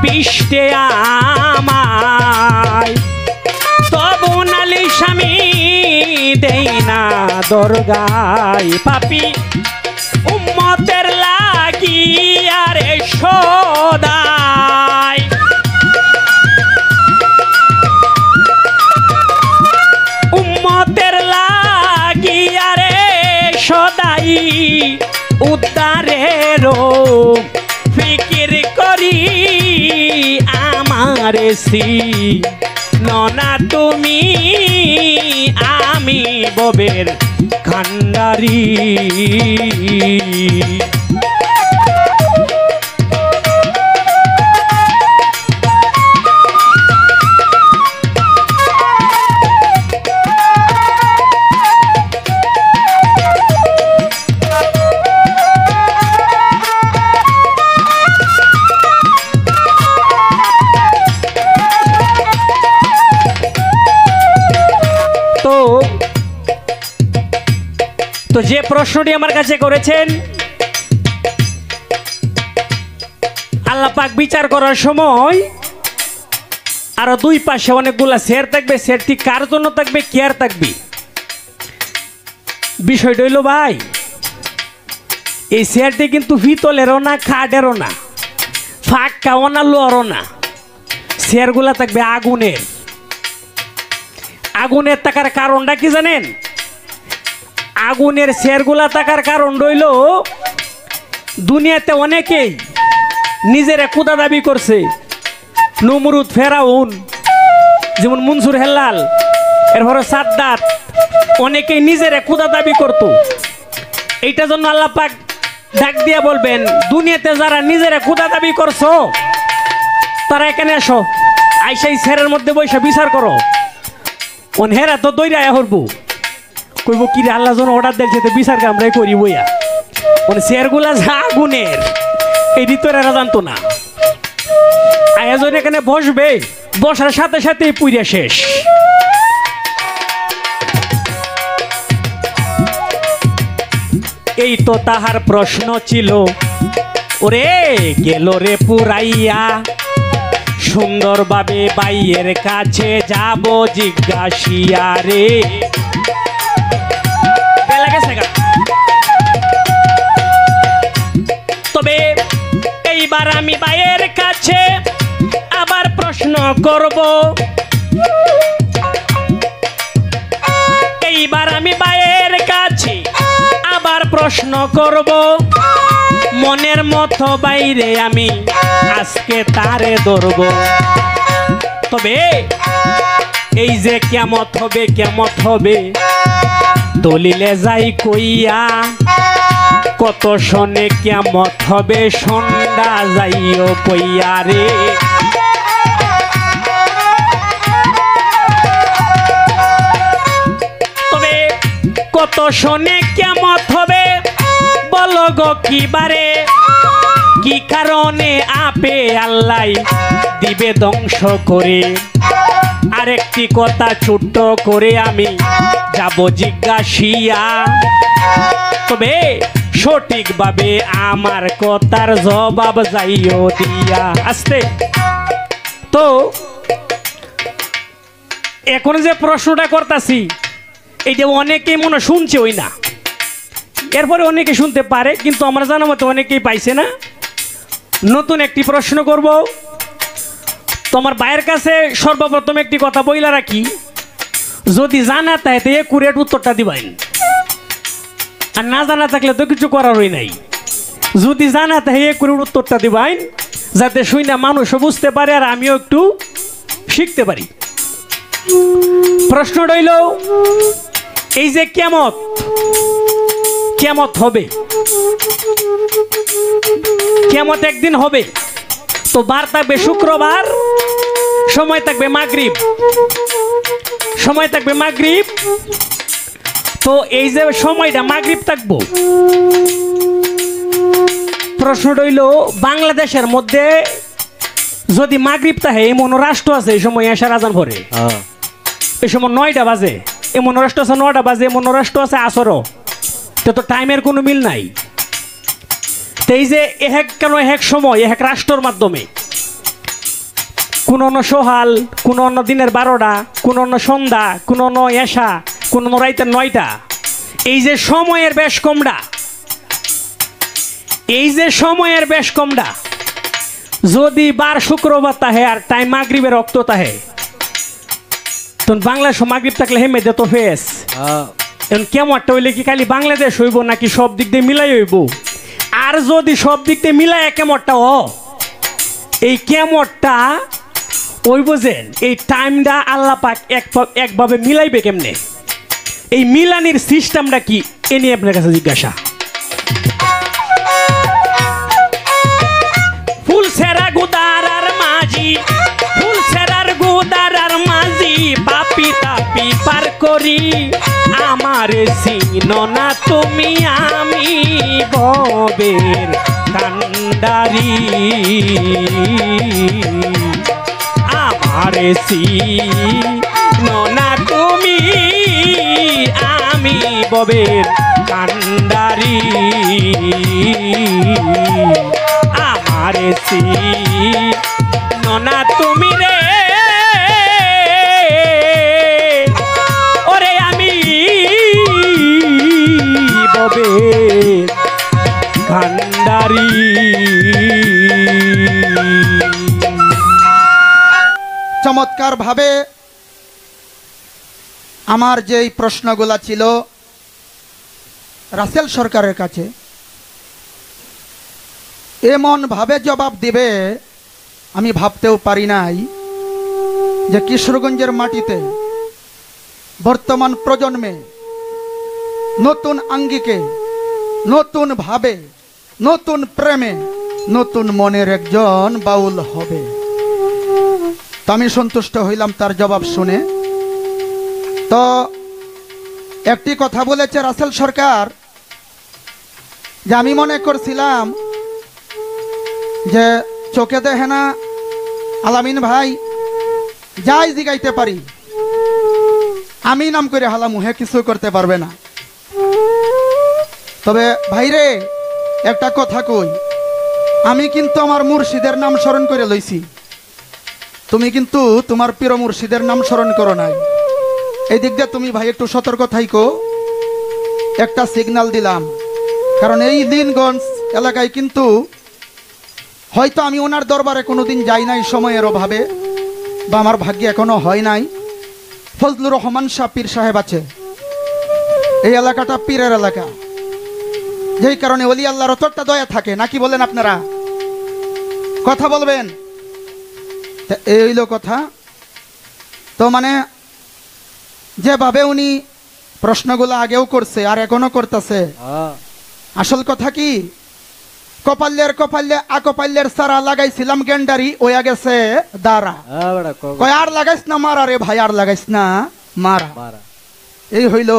পিষ্টে আমায় তব নালিশ আমি দেই না দরগায় পাপি উম্মতের লাগি আরে সদাই উম্মতের লাগি আরে সদাই উদ্ধারেরও ফিকির করি আমারে ননা তুমি আমি ববের কান্ডারি তো যে প্রশ্নটি আমার কাছে করেছেন, আল্লাহ পাক বিচার করার সময় আরো দুই পাশে অনেকগুলা চেয়ার থাকবে। চেয়ারটি কার জন্য থাকবে, কেয়ার থাকবে? বিষয়টা হইল ভাই, এই চেয়ারটি কিন্তু পিতলেরও না, খাটেরও না, ফাঁকাও না, লোয়ারও না। চেয়ারগুলা থাকবে আগুনের। আগুনের থাকার কারণটা কি জানেন? আগুনের চেয়ারগুলা থাকার কারণ রইল, দুনিয়াতে অনেকেই নিজেরা ক্ষুদা দাবি করছে। নমরুদ, ফেরাউন, যেমন মনসুর হেল্লাল, এরপরে সাদ্দাত, অনেকেই নিজেরা ক্ষুদা দাবি করত। এইটা জন্য আল্লাহ পাক ডাক দিয়া বলবেন, দুনিয়াতে যারা নিজেরা ক্ষুদা দাবি করছো তারা এখানে আসো, আইসাই চেয়ারের মধ্যে বৈশা বিচার করো। হেরা তো দৈরা হরবো, কইব কি রে, আল্লাহ যেন অর্ডার দিয়েছে বিচার আমরাই করি বইয়া। চেয়ারগুলা যা আগুনের, এই ভিতরে এরা জানতো না। আয়োজন এখানে বসবে, বসার সাথে সাথেই পুইরা শেষ। এই তো তাহার প্রশ্ন ছিল, ওরে গেল রে পুরাইয়া, সুন্দরভাবে বাইয়ের কাছে যাব জিজ্ঞাসিয়া রে। তবে এইবার আমি বাইয়ের কাছে আবার প্রশ্ন করব, এইবার আমি বাইয়ের কাছে আবার প্রশ্ন করব, মনের মতো বাইরে আমি আজকে তারে ধরব। তবে এই যে কেমত হবে, কেমত হবে, দলিলে যাই কইয়া, কত শোনে কেমত হবে, সন্ধ্যা যাইও কইয়া রে। তবে কত শোনে কেমত হবে, বলো গো কি বারে, কি কারণে আপে আল্লাহ দিবে ধ্বংস করে। আরেকটি কথা ছোট্ট করে আমি যাব জিজ্ঞাসিয়া, তবে সঠিকভাবে আমার কথার জবাব যাইও দিয়া। আসতে তো এখন যে প্রশ্নটা করতাছি, এইটা অনেকেই মনে শুনছে ওই না, এরপরে অনেকে শুনতে পারে, কিন্তু আমরা জানা মতো অনেকেই পাইছে না। নতুন একটি প্রশ্ন করব। তোমার ভাইয়ের কাছে সর্বপ্রথম একটি কথা বইলা রাখি, যদি জানা তাইতে কুরেট উত্তরটা দিবেন, আর না জানা থাকলে তো কিছু করারই নাই। যদি জানা তাই কুরেট উত্তরটা দিবেন, যাতে শুই না মানুষও বুঝতে পারে আর আমিও একটু শিখতে পারি। প্রশ্ন রইল, এই যে কেমত, কেমত হবে, কেমত একদিন হবে, তো বার থাকবে শুক্রবার, সময় থাকবে মাগরিব, সময় থাকবে মাগরিব। তো এই যে সময়টা মাগরিব থাকবো, প্রশ্ন রইল, বাংলাদেশের মধ্যে যদি মাগরিব থাকে, এমন রাষ্ট্র আছে এই সময় এশার আজান পড়ে, এই সময় 9টা বাজে, এমন রাষ্ট্র আছে 9টা বাজে, এমন রাষ্ট্র আছে আসরও, তো টাইমের কোনো মিল নাই। তো এই যে এক কেন এক সময় এক রাষ্ট্রের মাধ্যমে, কোন অন্য সহাল, কোন অন্য দিনের 12টা, কোন অন্য সন্ধ্যা, কোন অন্য এশা, কোন অন্য রাইতের 9টা, এই যে সময়ের বেশ কমটা, এই যে সময়ের বেশ কমটা যদি বার শুক্রবার তাহে আর টাইম মাগরিবের রক্ত তাহে, তখন বাংলাদেশ মাগরিব থাকলে হেমে দে তো ফেস। এখন কেমনটা হইলে কি খালি বাংলাদেশ হইব নাকি সব দিক দিয়ে মিলাই হইব? আর যদি সব দিক দিয়ে মিলাই কেমনটা এই কেমনটা ওই বোঝেন, এই টাইমটা আল্লাহ পাক একভাবে মিলাইবে কেমনে? এই মিলানির সিস্টেমটা কি, এ নিয়ে আপনার কাছে জিজ্ঞাসা। ফুল সেরা গুদার আর মাঝি, ফুল সেরার গুদার আর মাঝি, পাপি তাপি পার করি, আমার চিন না তুমি, আমি ভবের কান্ডারি, আমার চিন না তুমি, আমি ভবের ভান্ডারি আমারে সি ননা তুমি রে ওরে আমি ববে ভান্ডারি।
চমৎকার ভাবে আমার যেই প্রশ্নগুলা ছিল রাসেল সরকারের কাছে এমন ভাবে জবাব দিবে আমি ভাবতেও পারি নাই যে কিশোরগঞ্জের মাটিতে বর্তমান প্রজন্মে নতুন আঙ্গিকে নতুন ভাবে নতুন প্রেমে নতুন মনের একজন বাউল হবে। তো আমি সন্তুষ্ট হইলাম তার জবাব শুনে। তো একটি কথা বলেছে রাসেল সরকার যে আমি মনে করছিলাম যে চোখে দেখে না আলামিন ভাই যাই জিগাইতে পারি আমি নাম করে হালা মুহে কিছু করতে পারবে না। তবে ভাইরে একটা কথা কই, আমি কিন্তু আমার মুর্শিদের নাম স্মরণ করে লইছি, তুমি কিন্তু তোমার প্রিয় মুর্শিদের নাম স্মরণ করো নাই। এই দিক দিয়ে তুমি ভাই একটু সতর্ক থাইকো। একটা সিগন্যাল দিলাম, কারণ এই দিনগঞ্জ এলাকায় কিন্তু হয়তো আমি ওনার দরবারে কোনোদিন যাই নাই সময়ের অভাবে, বা আমার ভাগ্যে এখনো হয় নাই। ফজলুর রহমান শাহ পীর সাহেব আছে, এই এলাকাটা পীরের এলাকা, যেই কারণে ওলি আল্লাহর অতটা দয়া থাকে নাকি বলেন আপনারা? কথা বলবেন। এই হইল কথা। তো মানে যেভাবে উনি প্রশ্নগুলো আগেও করছে আর এখনো করতেছে, আসল কথা কি কপাল্যের আকপাল্যের সারা লাগাইছিলাম গেন্ডারি ওয়া গেছে দাঁড়া, কয় আর লাগাইস না মারা রে ভাই, আর লাগাইস না মারা। এই হইল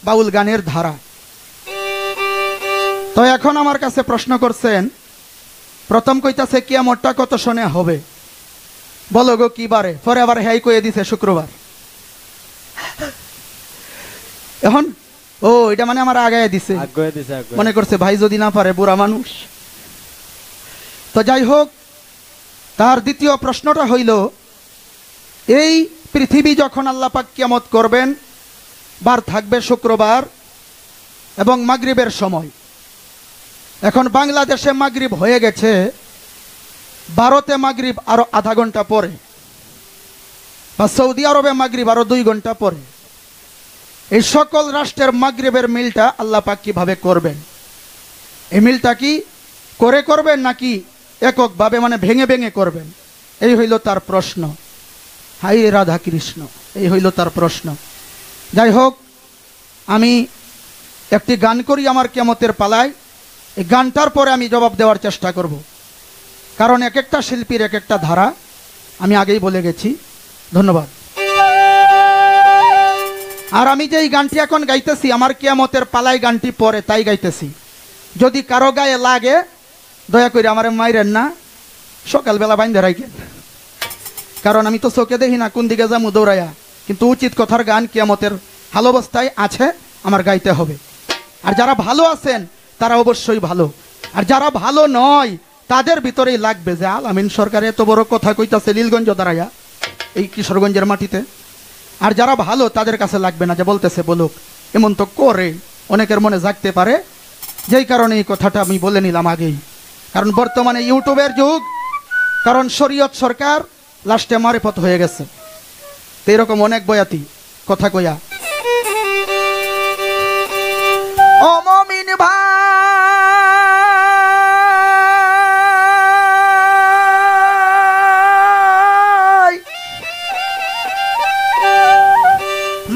বাউল গানের ধারা। তো এখন আমার কাছে প্রশ্ন করছেন, প্রথম কইতাছে কিয়ামতটা কত শোনে হবে, বলো গো কি বারে, পরে আবার হ্যাই কয়ে দিছে শুক্রবার। এখন ও এটা মানে আমার আগায় দিছে, মনে করছে ভাই যদি না পারে বুড়া মানুষ। তো যাই হোক, তার দ্বিতীয় প্রশ্নটা হইল এই পৃথিবী যখন আল্লাহ পাক কিয়ামত করবেন, বার থাকবে শুক্রবার এবং মাগরিবের সময়। এখন বাংলাদেশে মাগরিব হয়ে গেছে, ভারতে মাগরিব আরো আধা ঘন্টা পরে, বা সৌদি আরবে মাগরিব আরো 2 ঘন্টা পরে। এই সকল রাষ্ট্রের মাগরিবের মিলটা আল্লাহ পাক কিভাবে করবেন? এই মিলটা কি করে করবেন নাকি এককভাবে মানে ভেঙে ভেঙে করবেন? এই হইল তার প্রশ্ন। হাই রাধা কৃষ্ণ, এই হইল তার প্রশ্ন। যাই হোক, আমি একটি গান করি আমার কিয়ামতের পালায়, এই গানটার পরে আমি জবাব দেওয়ার চেষ্টা করব, কারণ এক একটা শিল্পীর এক একটা ধারা, আমি আগেই বলে গেছি। ধন্যবাদ। আর আমি যে এই গানটি এখন গাইতেছি আমার কিয়ামতের পালায় গানটি পরে, তাই গাইতেছি। যদি কারো গায়ে লাগে দয়া করে আমারে মাইরেন না, সকালবেলা বাইন্ধে রাখেন, কারণ আমি তো চোখে দেখি না কোন দিকে যাবো দৌড়াইয়া। কিন্তু উচিত কথার গান কিয়ামতের ভালো অবস্থায় আছে, আমার গাইতে হবে। আর যারা ভালো আছেন তারা অবশ্যই ভালো, আর যারা ভালো নয় তাদের ভিতরেই লাগবে যে আলামিন সরকার এত বড় কথা কইতাছে নীলগঞ্জ দাঁড়াইয়া এই কিশোরগঞ্জের মাটিতে। আর যারা ভালো তাদের কাছে লাগবে না যে বলতেছে বলুক, এমন তো করে অনেকের মনে জাগতে পারে। যেই কারণে এই কথাটা আমি বলে নিলাম আগেই, কারণ বর্তমানে ইউটিউবের যুগ, কারণ শরীয়ত সরকার লাস্টে মারিফত হয়ে গেছে। তো এরকম অনেক বয়াতি কথা কইয়া ও মমিন ভাই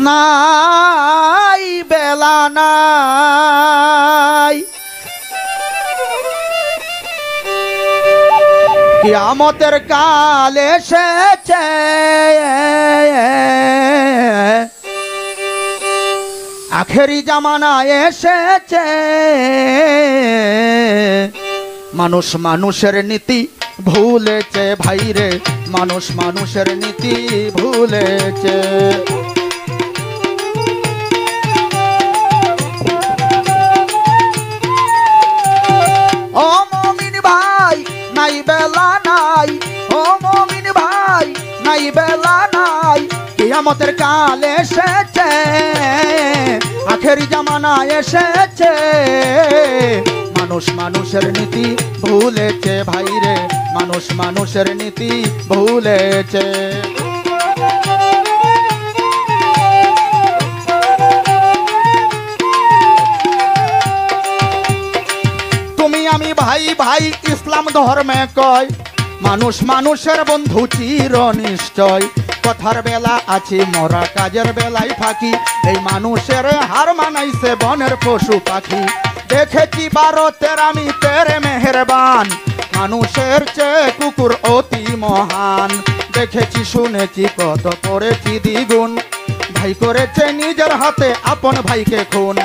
নাই বেলা নাই, কিয়ামতের কাল এসেছে, আখেরি জামানা এসেছে। মানুষ মানুষের নীতি ভুলেছে ভাইরে, মানুষ মানুষের নীতি ভুলেছে। কিয়ামতের কাল এসেছে, আখেরি জামানা এসেছে, মানুষ মানুষের নীতি ভুলেছে ভাইরে, মানুষ মানুষের নীতি ভুলেছে। তুমি আমি ভাই ভাই ইসলাম ধর্মে কয়, মানুষ মানুষের বন্ধু চির নিশ্চয়, কথার বেলা আছি মরা কাজের বেলায় ফাঁকি, এই মানুষের হার মানাইছে বনের পশু পাখি। দেখেছি ভারতের আমি তেরে মেহেরবান, মানুষের চেয়ে কুকুর অতি মহান। দেখেছি শুনেছি কত করেছি দ্বিগুণ, ভাই করেছে নিজের হাতে আপন ভাইকে খুন।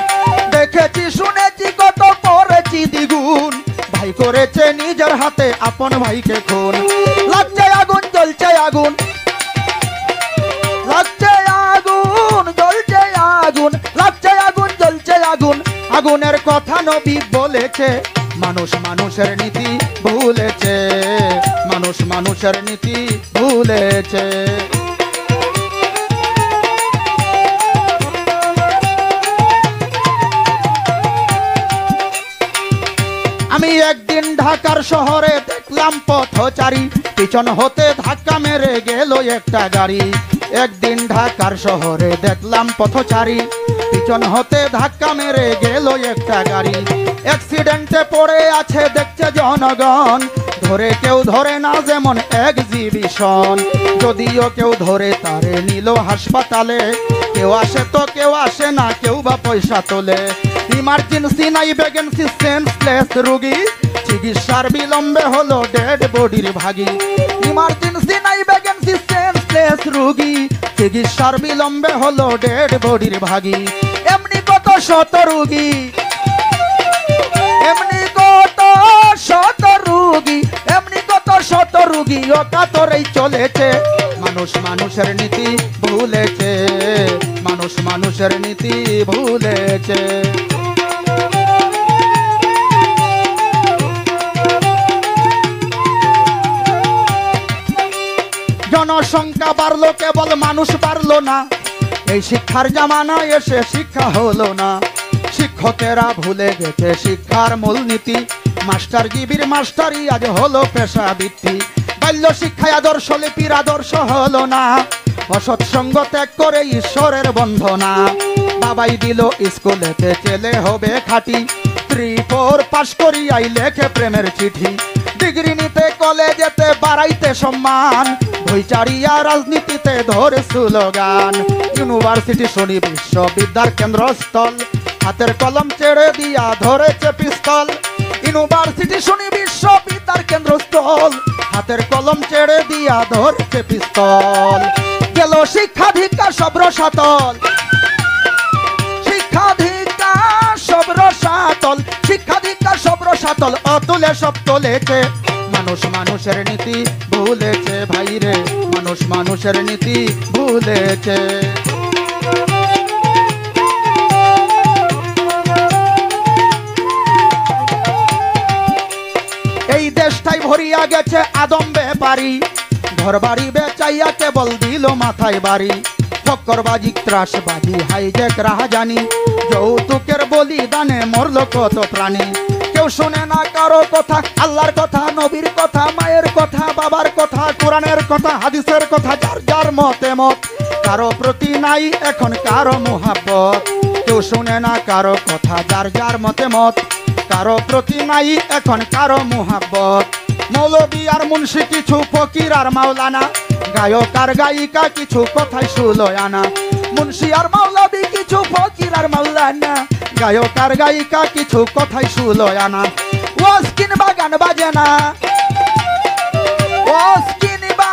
দেখেছি শুনেছি কত করেছি দ্বিগুণ, ভাই করেছে নিজের হাতে আপন ভাইকে খুন। লাগছে আগুন জ্বলছে আগুন, লাগছে আগুন জ্বলছে আগুন, লাগছে আগুন জ্বলছে আগুন, আগুনের কথা নবী বলেছে, মানুষ মানুষের নীতি ভুলেছে, মানুষ মানুষের নীতি ভুলেছে। আমি একদিন ঢাকার শহরে দেখলাম পথচারী, পিছন হতে ধাক্কা মেরে গেল একটা গাড়ি। একদিন ঢাকার শহরে দেখলাম পথচারী, পিছন হতে ধাক্কা মেরে গেল একটা গাড়ি। অ্যাক্সিডেন্টে পড়ে আছে দেখছে জনগণ, ধরে কেউ ধরে না যেমন এক্সিবিশন, যদিও কেউ ধরে তারে নিল হাসপাতালে, কেউ আসে তো কেউ আসে না, কেউ বা পয়সা তোলে। ইমার্জেন্সি নাই ভ্যাকেন্সি, সেন্সলেস রোগী, চিকিৎসার বিলম্বে হলো ডেড বডির ভাগী। ইমার্জেন্সি নাই ভ্যাকেন্সি, সেন্সলেস রোগী, চিকিৎসার বিলম্বে হলো ডেড বডির ভাগী। এমনি কত শত রোগী, এমনি কত শত রোগী, এমনি কত শত রোগী অকাতরেই চলেছে, মানুষ মানুষের নীতি ভুলেছে, মানুষ মানুষের নীতি ভুলেছে। জনসংখ্যা বাড়লো কেবল মানুষ বাড়লো না, এই শিক্ষার জামানা এসে শিক্ষা হলো না। শিক্ষকেরা ভুলে গেছে শিক্ষার মূলনীতি, মাস্টার গিবির মাস্টারি আজ হলো পেশাবৃত্তি। বাল্য শিক্ষায় আদর্শ লিপির আদর্শ হলো না, অসৎসঙ্গ ত্যাগ করে ঈশ্বরের বন্ধনা। বাবাই দিল স্কুলেতে ছেলে হবে খাঁটি, 3-4 পাশ করিয়াই লেখে প্রেমের চিঠি। ডিগ্রি নিতে কলেজেতে বাড়াইতে সম্মান, বইচারিয়া রাজনীতিতে ধরে স্লোগান। ইউনিভার্সিটি শুনি বিশ্ববিদ্যার কেন্দ্রস্থল, হাতের কলম ছেড়ে দিয়া ধরেছে পিস্তল। ইউনিভার্সিটি শুনি বিশ্ববিদ্যার কেন্দ্রস্থল, হাতের কলম ছেড়ে দিয়া ধরেছে পিস্তল। গেল শিক্ষাধিকার সব রসাতল, শিক্ষাধিকার সব রসাতল, শিক্ষাধিকার সব রসাতল, অতুলে সব তোলেছে, মানুষ মানুষের নীতি ভুলেছে ভাইরে, মানুষ মানুষের নীতি ভুলেছে। এই দেশটাই ভরিয়া গেছে আদম ব্যাপারী, ঘর বাড়ি বেচাইয়া কেবল দিল মাথায় বাড়ি। ফক্করবাজি ত্রাসবাজি হাইজ্যাক রাহাজানি, যৌতুকের বলিদানে মরল কত প্রাণী। কেউ শোনে না কারো কথা, আল্লাহর কথা, নবীর কথা, মায়ের কথা, বাবার কথা, কোরআনের কথা, হাদিসের কথা, যার যার মতে মত, কারো প্রতি নাই এখন কারো মোহাব্বত। কেউ শোনে না কারো কথা, যার যার মতে মত, কারো প্রতি নাই এখন কারো মোহাব্বত। মৌলবী আর মুন্সি কিছু, ফকির আর মাওলানা, গায়ক আর গায়িকা কিছু কথাই শুলো আনা। মুন্সি আর মৌলবী কিছু, ফকির আর মাওলানা, গায়ক আর গায়িকা কিছু কথাই শুলো আনা। ওয়াজ কিনবা গান বাজে না, ওয়াজ কিনবা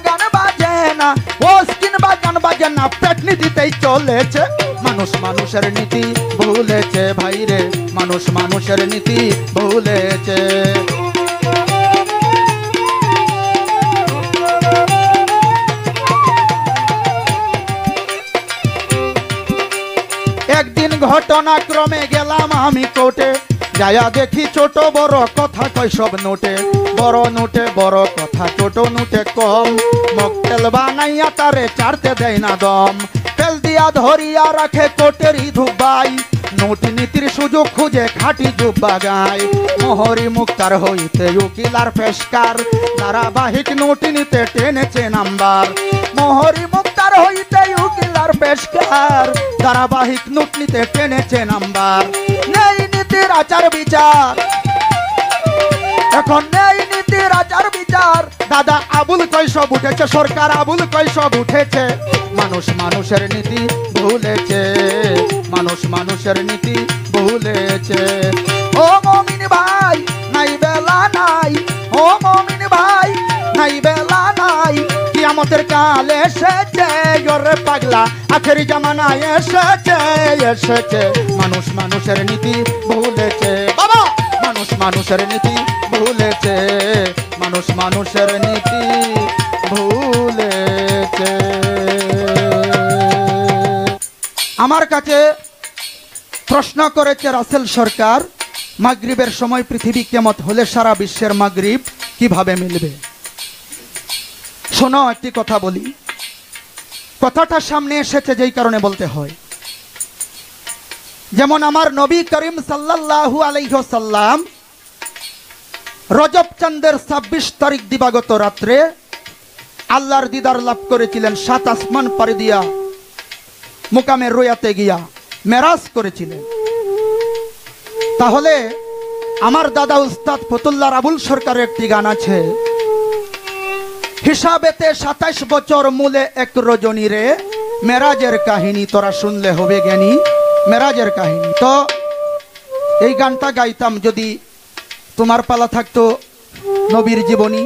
গান বাজে না, ওয়াজ কিনবা গান বাজে না, পেটনি দিতেই চলেছে, মানুষ মানুষের নীতি ভুলেছে ভাইরে, মানুষ মানুষের নীতি ভুলেছে। একদিন ঘটনাক্রমে গেলাম আমি কোর্টে, যায়া দেখি ছোট বড় কথা কয় সব নোটে, বড় নোটে বড় কথা, ছোট নোটে কম। মকটেল বানাইয়া তারে চারতে দেয় না দম, তেল দিয়া ধরিয়া রাখে কোটেরই ধুবাই। নোট নীতির সুযোগ খুঁজে খাটি জুব্বা গায়, মোহরি মুক্তার হইতে উকিল আর পেশকার, ধারাবাহিক নোট নিতে টেনেছে নাম্বার। মোহরি মুক্তার হইতে উকিল আর পেশকার, ধারাবাহিক নোট নিতে টেনেছে নাম্বার। নেই নীতির আচার বিচার, এখন নেই নীতির আচার বিচার। দাদা আবুল কৈশব উঠেছে, সরকার আবুল কৈশব উঠেছে। মানুষ মানুষের নীতি ভুলেছে, মানুষ মানুষের নীতি ভুলেছে। ও মমিন ভাই নাই বেলা নাই, ও মমিন ভাই নাই বেলা নাই, কিয়ামতের কাল এসেছে ওরে পাগলা, আখেরি জামানা এসেছে এসেছে। মানুষ মানুষের নীতি ভুলেছে বাবা, মানুষ মানুষের নীতি ভুলেছে, মানুষ মানুষের নীতি ভুলেছে। আমার কাছে প্রশ্ন করেছে রাসেল সরকার, মাগরিবের সময় পৃথিবী কিয়ামত হলে সারা বিশ্বের মাগরিব কিভাবে মিলবে? শোনো একটি কথা বলি, কথাটা সামনে এসেছে যেই কারণে বলতে হয়। যেমন আমার নবী করিম সাল্লাল্লাহু আলাইহি ওয়াসাল্লাম রজব চাঁদের 26 তারিখ দিবাগত রাত্রে আল্লাহর দিদার লাভ করেছিলেন, 7 আসমান পাড়ি দিয়া মুকামে রোয়াতে গিয়া মেরাজ করেছিলেন। তাহলে আমার দাদা উস্তাদ ফতুল্লাহ আবুল সরকারের একটি গান আছে, হিসাবেতে 27 বছর মূলে এক রজনী রে, মেরাজের কাহিনী তোরা শুনলে হবে জ্ঞানী, মেরাজের কাহিনী। তো এই গানটা গাইতাম যদি তোমার পালা থাকতো নবীর জীবনী,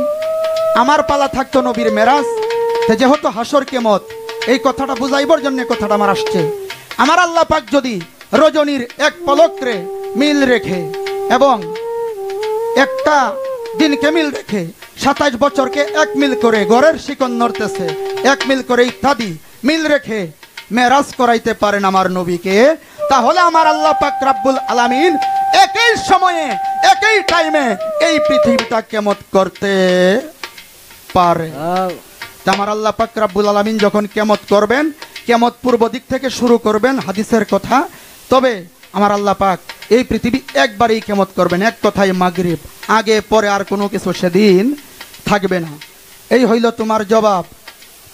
আমার পালা থাকতো নবীর মেরাজ। যেহেতু হাসর কিয়ামত, এই কথাটা বুঝাইবার জন্য কথাটা আমার আসছে। আমার আল্লাহ পাক যদি রজনীর এক পলকরে মিল রেখে এবং একটা দিনকে মিল রেখে 27 বছরকে 1 মিল করে, গড়ের শিকন নড়তেছে 1 মিল করে ইত্যাদি মিল রেখে মেরাজ করাইতে পারেন আমার নবীকে, তাহলে আমার আল্লাহ পাক রব্বুল আলামিন একই সময়ে একই টাইমে এই পৃথিবীটা কিয়ামত করতে পারে। আমার আল্লাহ পাক রব্বুল আলামিন যখন কিয়ামত করবেন, কিয়ামত পূর্ব দিক থেকে শুরু করবেন, হাদিসের কথা। তবে আমার আল্লাহ পাক এই পৃথিবী একবারই কিয়ামত করবেন, এক কথায় মাগরিব, আগে পরে আর কোনো কিছু সেদিন থাকবে না। এই হইল তোমার জবাব।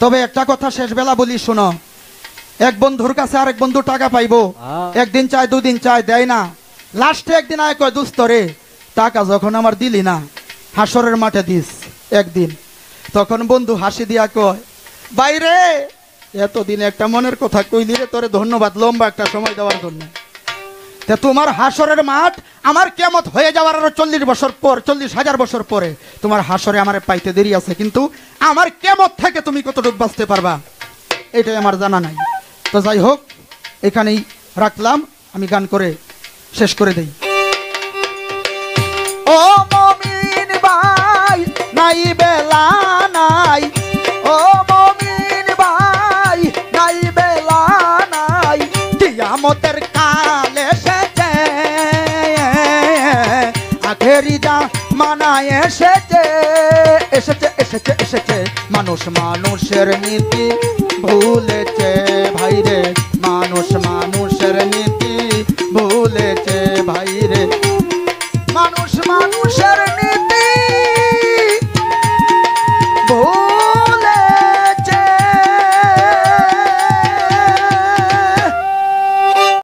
তবে একটা কথা শেষ বেলা বলি, শোনো, এক বন্ধুর কাছে আরেক বন্ধু টাকা পাইবো, একদিন চায় 2 দিন চায়, দেয় না। লাস্টে একদিন আয় কয়, দুস্ত রে টাকা যখন আমার দিলি না, হাসরের মাঠে দিস একদিন। তখন বন্ধু হাসি দিয়া কয়, বাইরে এতদিন একটা মনের কথা কইলি রে, তোরে ধন্যবাদ লম্বা একটা সময় দেওয়ার জন্য। তা তোমার হাসরের মাঠ আমার কিয়ামত হয়ে যাওয়ার আরো 40 বছর পর, 40,000 বছর পরে তোমার হাসরে আমার পাইতে দেরি আছে, কিন্তু আমার কিয়ামত থেকে তুমি কতটুকু বাঁচতে পারবা এটাই আমার জানা নাই। তো যাই হোক, এখানেই রাখলাম, আমি গান করে শেষ করে দেই। ও মমিন ভাই নাই বেলা নাই, ও মমিন ভাই নাই বেলা নাই, কিয়ামতের কাল এসেছে, আখেরি জামানা এসেছে এসেছে এসেছে এসেছে। মানুষ মানুষের নীতি ভুলেছে ভাইরে, মানুষ মানুষের নীতি